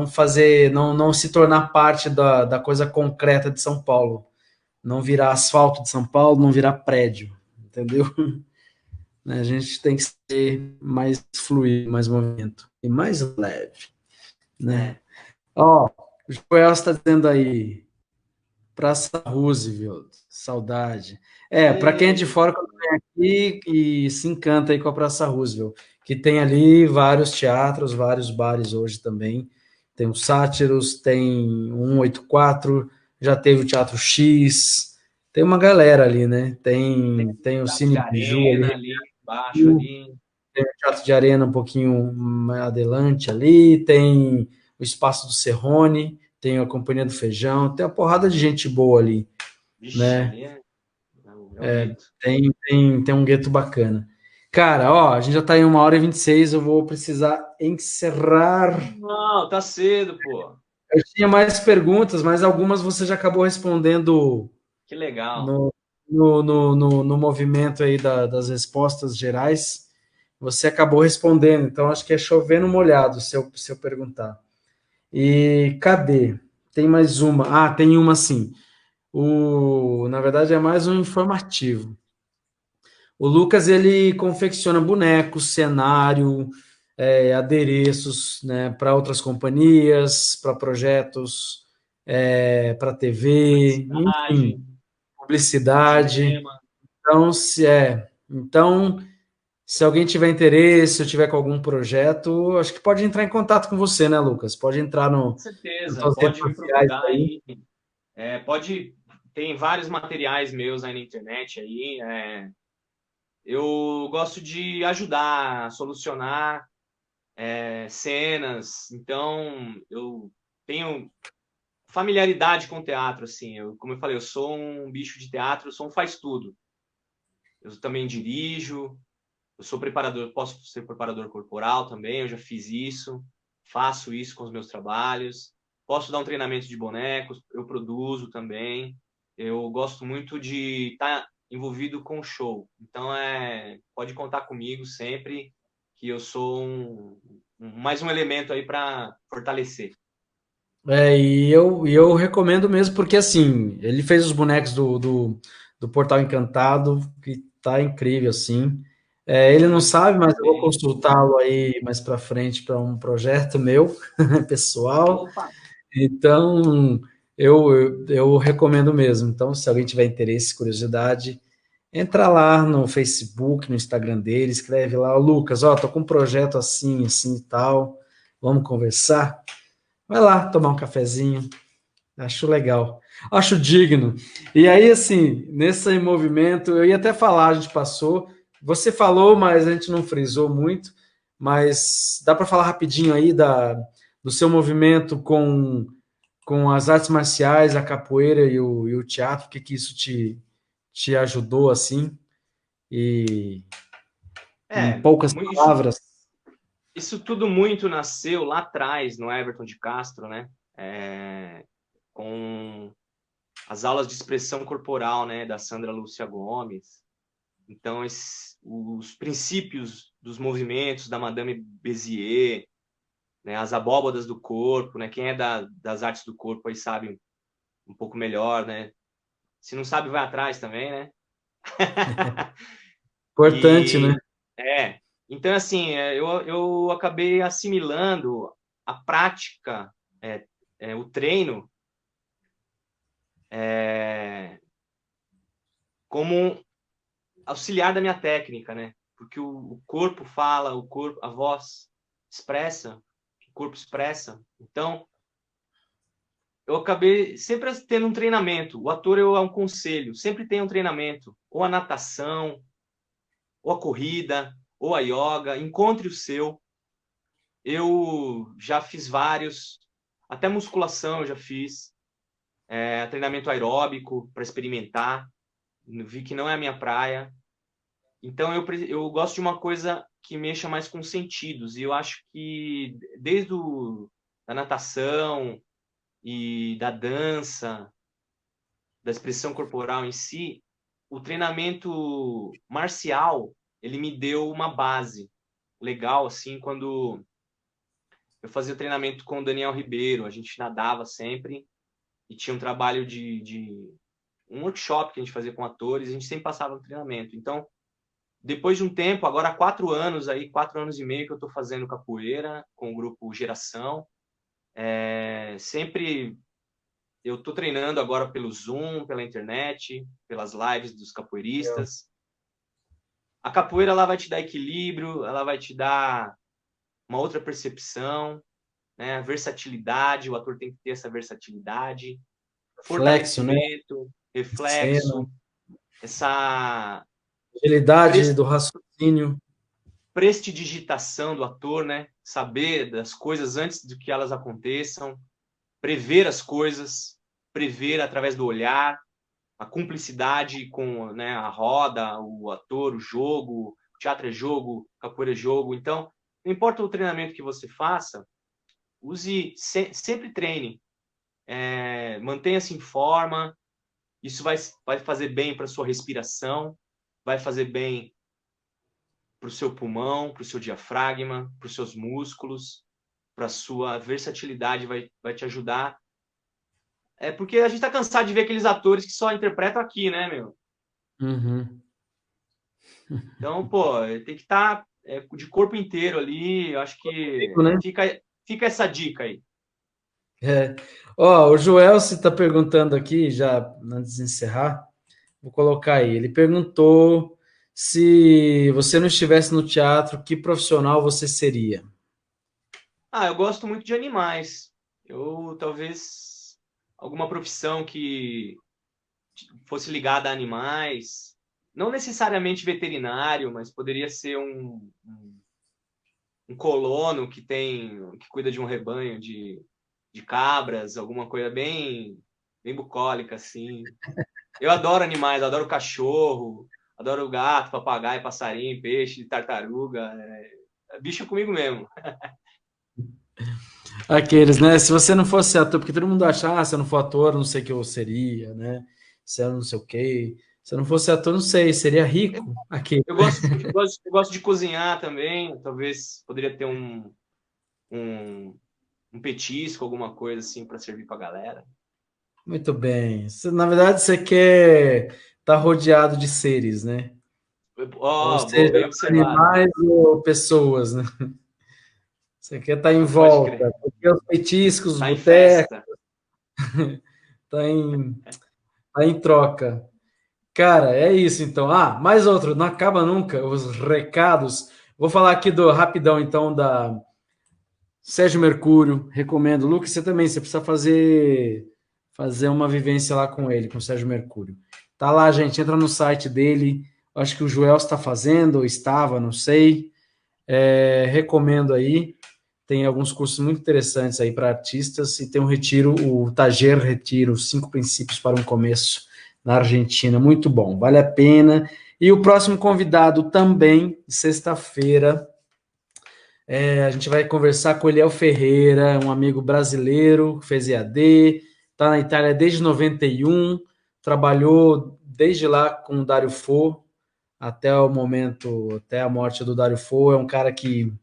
fazer, não se tornar parte da coisa concreta de São Paulo, não virar asfalto de São Paulo, não virar prédio, entendeu? né? A gente tem que ser mais fluido, mais movimento e mais leve, né? É. Ó, o Joel está dizendo aí, Praça Roosevelt, saudade. É, para quem é de fora, quando vem aqui e se encanta aí com a Praça Roosevelt, que tem ali vários teatros, vários bares hoje também. Tem o Sátiros, tem o 184, já teve o Teatro X, tem uma galera ali, né? Tem o Teatro de Cine Biju ali, arena ali embaixo ali. tem o Teatro de Arena um pouquinho mais adelante ali, tem o Espaço do Serrone, tem a Companhia do Feijão, tem uma porrada de gente boa ali, Vixe, né? ali é o gueto. Tem um gueto bacana. Cara, ó, a gente já tá em 1h26, eu vou precisar encerrar. Não, tá cedo, pô. Eu tinha mais perguntas, mas algumas você já acabou respondendo Que legal. no, no movimento aí das respostas gerais. Você acabou respondendo, então acho que é chover no molhado se eu perguntar. E cadê? Tem mais uma. Ah, tem uma sim. Na verdade, é mais um informativo. O Lucas ele confecciona bonecos, cenário, adereços, né, para outras companhias, para projetos, para TV, enfim, Publicidade, publicidade. cinema. Então, se alguém tiver interesse, ou tiver com algum projeto, acho que pode entrar em contato com você, né, Lucas? Pode entrar Com nas certeza, suas redes pode me sociais procurar aí. aí. Tem vários materiais meus aí na internet aí. Eu gosto de ajudar a solucionar cenas, então eu tenho familiaridade com teatro, assim. Como eu falei, eu sou um bicho de teatro, eu sou um faz-tudo. Eu também dirijo, eu sou preparador, posso ser preparador corporal também, eu já fiz isso, faço isso com os meus trabalhos. Posso dar um treinamento de bonecos, eu produzo também. Eu gosto muito de estar envolvido com o show. Então, pode contar comigo sempre, que eu sou mais um elemento aí para fortalecer. E eu recomendo mesmo, porque assim, ele fez os bonecos do Portal Encantado, que tá incrível, assim. Ele não Muito sabe, mas eu vou bem. consultá-lo aí mais para frente para um projeto meu, pessoal. Opa! Então, eu recomendo mesmo. Então, se alguém tiver interesse, curiosidade, entra lá no Facebook, no Instagram dele, escreve lá, "Ô, Lucas, ó, tô com um projeto assim, assim e tal, vamos conversar? Vai lá tomar um cafezinho, acho legal, acho digno. E aí, assim, nesse movimento, eu ia até falar, a gente passou, você falou, mas a gente não frisou muito, mas dá para falar rapidinho aí do seu movimento com as artes marciais, a capoeira e o teatro, o que que isso te ajudou, assim, e em É, poucas isso, palavras. isso tudo muito nasceu lá atrás, no Everton de Castro, né? Com as aulas de expressão corporal, né, da Sandra Lúcia Gomes. Então, os princípios dos movimentos da Madame Bézier, né, as abóbadas do corpo, né? Quem é das artes do corpo aí sabe um pouco melhor, né? Se não sabe, vai atrás também, né? Importante, né? E é, então assim, eu acabei assimilando a prática, o treino é, como um auxiliar da minha técnica, né? Porque o corpo fala, a voz expressa, o corpo expressa. Então, eu acabei sempre tendo um treinamento. O ator é um conselho, sempre tem um treinamento, ou a natação, ou a corrida, ou a yoga, encontre o seu. Eu já fiz vários, até musculação eu já fiz, treinamento aeróbico para experimentar, vi que não é a minha praia. Então eu gosto de uma coisa que mexa mais com os sentidos, e eu acho que desde da natação e da dança, da expressão corporal em si, o treinamento marcial, ele me deu uma base legal, assim, quando eu fazia treinamento com o Daniel Ribeiro, a gente nadava sempre e tinha um trabalho de um workshop que a gente fazia com atores, a gente sempre passava no treinamento. Então, depois de um tempo, agora há 4 anos aí, 4 anos e meio que eu estou fazendo capoeira com o grupo Geração. Sempre eu estou treinando agora pelo Zoom, pela internet, pelas lives dos capoeiristas. A capoeira ela vai te dar equilíbrio, ela vai te dar uma outra percepção, né? Versatilidade, o ator tem que ter essa versatilidade, Flexo, né? fortalecimento, Cena, reflexo, essa agilidade do raciocínio. prestidigitação do ator, né? Saber das coisas antes de que elas aconteçam, prever as coisas, prever através do olhar, a cumplicidade com, né, a roda, o ator, o jogo, teatro é jogo, capoeira é jogo. Então, não importa o treinamento que você faça, sempre treine, mantenha-se em forma. Isso vai fazer bem para sua respiração, vai fazer bem para o seu pulmão, para o seu diafragma, para os seus músculos, para a sua versatilidade, vai te ajudar. Porque a gente está cansado de ver aqueles atores que só interpretam aqui, né, meu? Uhum. Então, pô, tem que estar de corpo inteiro ali. Eu acho que Né? fica essa dica aí. Ó, o Joel se está perguntando aqui, já antes de encerrar, vou colocar aí. Ele perguntou se você não estivesse no teatro, que profissional você seria? Eu gosto muito de animais. Eu talvez alguma profissão que fosse ligada a animais, não necessariamente veterinário, mas poderia ser um colono que cuida de um rebanho de cabras, alguma coisa bem bucólica assim. Eu adoro animais, adoro cachorro, adoro gato, papagaio, passarinho, peixe, tartaruga. É bicho comigo mesmo. Aqueles, né? Se você não fosse ator, porque todo mundo acha, se eu não for ator, não sei o que eu seria, né? Se eu não sei o quê. Se eu não fosse ator, não sei, seria rico. Aqui. Eu gosto de cozinhar também. Talvez poderia ter um, um petisco, alguma coisa assim para servir para a galera. Muito bem. Na verdade, você quer estar rodeado de seres, né? Ou Boa, seja, bem observado. animais ou pessoas, né? Você quer estar em Pode crer. volta, porque os petiscos, os Tá em botecos, festa. tá em, tá em troca. Cara, é isso então. Mais outro, não acaba nunca os recados. Vou falar aqui do rapidão então da Sérgio Mercúrio, recomendo. Lucas, você também, você precisa fazer uma vivência lá com ele, com o Sérgio Mercúrio. Tá lá, gente, entra no site dele. Acho que o Joel está fazendo, ou estava, não sei. Recomendo aí. Tem alguns cursos muito interessantes aí para artistas e tem um retiro, o Tager Retiro, 5 princípios para um começo na Argentina, muito bom, vale a pena. E o próximo convidado também, sexta-feira, a gente vai conversar com o Eliel Ferreira, um amigo brasileiro, fez EAD, está na Itália desde 91, trabalhou desde lá com o Dario Fo, até o momento, até a morte do Dario Fo, é um cara que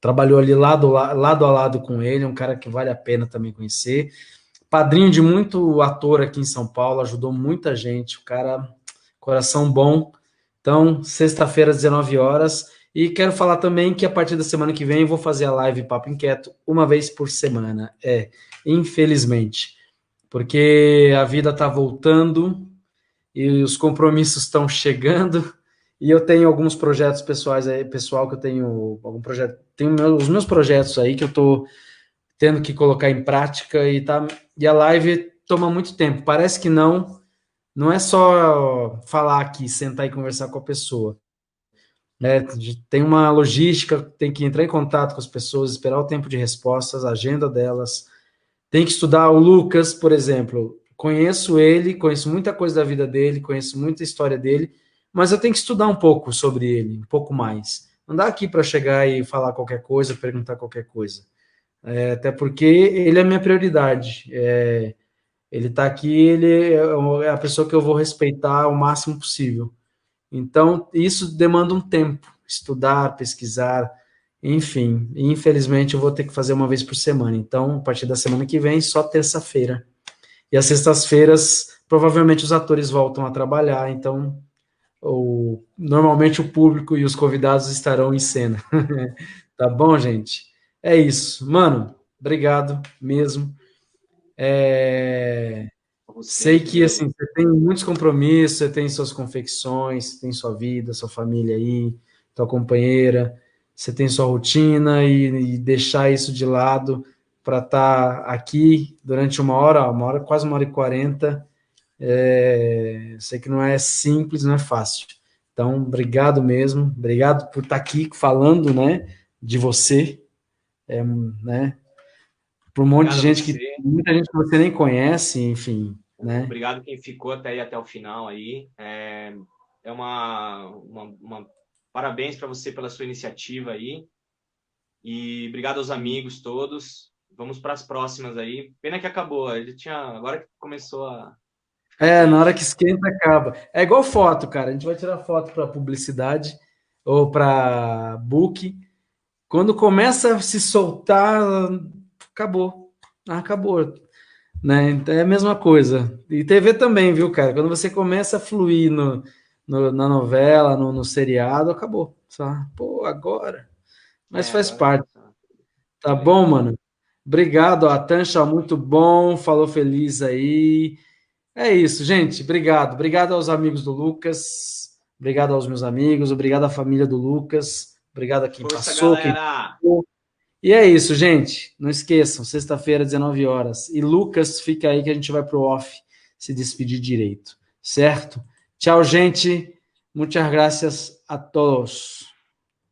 trabalhou ali lado a lado com ele, é um cara que vale a pena também conhecer. Padrinho de muito ator aqui em São Paulo, ajudou muita gente, o cara, coração bom. Então, sexta-feira, às 19 horas. E quero falar também que a partir da semana que vem eu vou fazer a live Papo Inquieto uma vez por semana. Infelizmente. Porque a vida está voltando e os compromissos estão chegando. E eu tenho alguns projetos pessoais aí, pessoal, que eu tenho algum projeto, os meus projetos aí que eu estou tendo que colocar em prática e a live toma muito tempo. Parece que não é só falar aqui, sentar e conversar com a pessoa. Tem uma logística, tem que entrar em contato com as pessoas, esperar o tempo de respostas, a agenda delas. Tem que estudar o Lucas, por exemplo. Conheço ele, conheço muita coisa da vida dele, conheço muita história dele, mas eu tenho que estudar um pouco sobre ele, um pouco mais. Não dá aqui para chegar e falar qualquer coisa, perguntar qualquer coisa. Até porque ele é a minha prioridade. Ele está aqui, ele é a pessoa que eu vou respeitar o máximo possível. Então, isso demanda um tempo, estudar, pesquisar, enfim. Infelizmente, eu vou ter que fazer uma vez por semana. Então, a partir da semana que vem, só terça-feira. E às sextas-feiras, provavelmente os atores voltam a trabalhar. Então, normalmente o público e os convidados estarão em cena. Tá bom, gente? É isso. Mano, obrigado mesmo. Sei Você que que assim, você tem muitos compromissos, você tem suas confecções, tem sua vida, sua família aí, tua companheira, você tem sua rotina e deixar isso de lado para estar aqui durante quase 1 hora e 40. Sei que não é simples, não é fácil. Então, obrigado mesmo, obrigado por estar aqui falando, né, de você, né, para um monte de obrigado a gente que você. muita gente que você nem conhece, enfim, né? Obrigado quem ficou até o final aí. É parabéns para você pela sua iniciativa aí. E obrigado aos amigos todos. Vamos para as próximas aí. Pena que acabou. Agora que começou a ficar Na hora que triste. esquenta, acaba. É igual foto, cara. A gente vai tirar foto para publicidade ou para book. Quando começa a se soltar, acabou. Acabou, né? Então é a mesma coisa. E TV também, viu, cara? Quando você começa a fluir na novela, no seriado, acabou. Só, pô, agora. Mas faz Agora parte. Tá foi bom, legal. mano? Obrigado, a Tancha, muito bom. Falou feliz aí. É isso, gente. Obrigado. Obrigado aos amigos do Lucas. Obrigado aos meus amigos. Obrigado à família do Lucas. Obrigado a quem Força, passou, quem galera! ficou. E é isso, gente. Não esqueçam, sexta-feira, 19 horas. E Lucas, fica aí que a gente vai pro off se despedir direito. Certo? Tchau, gente. Muchas gracias a todos.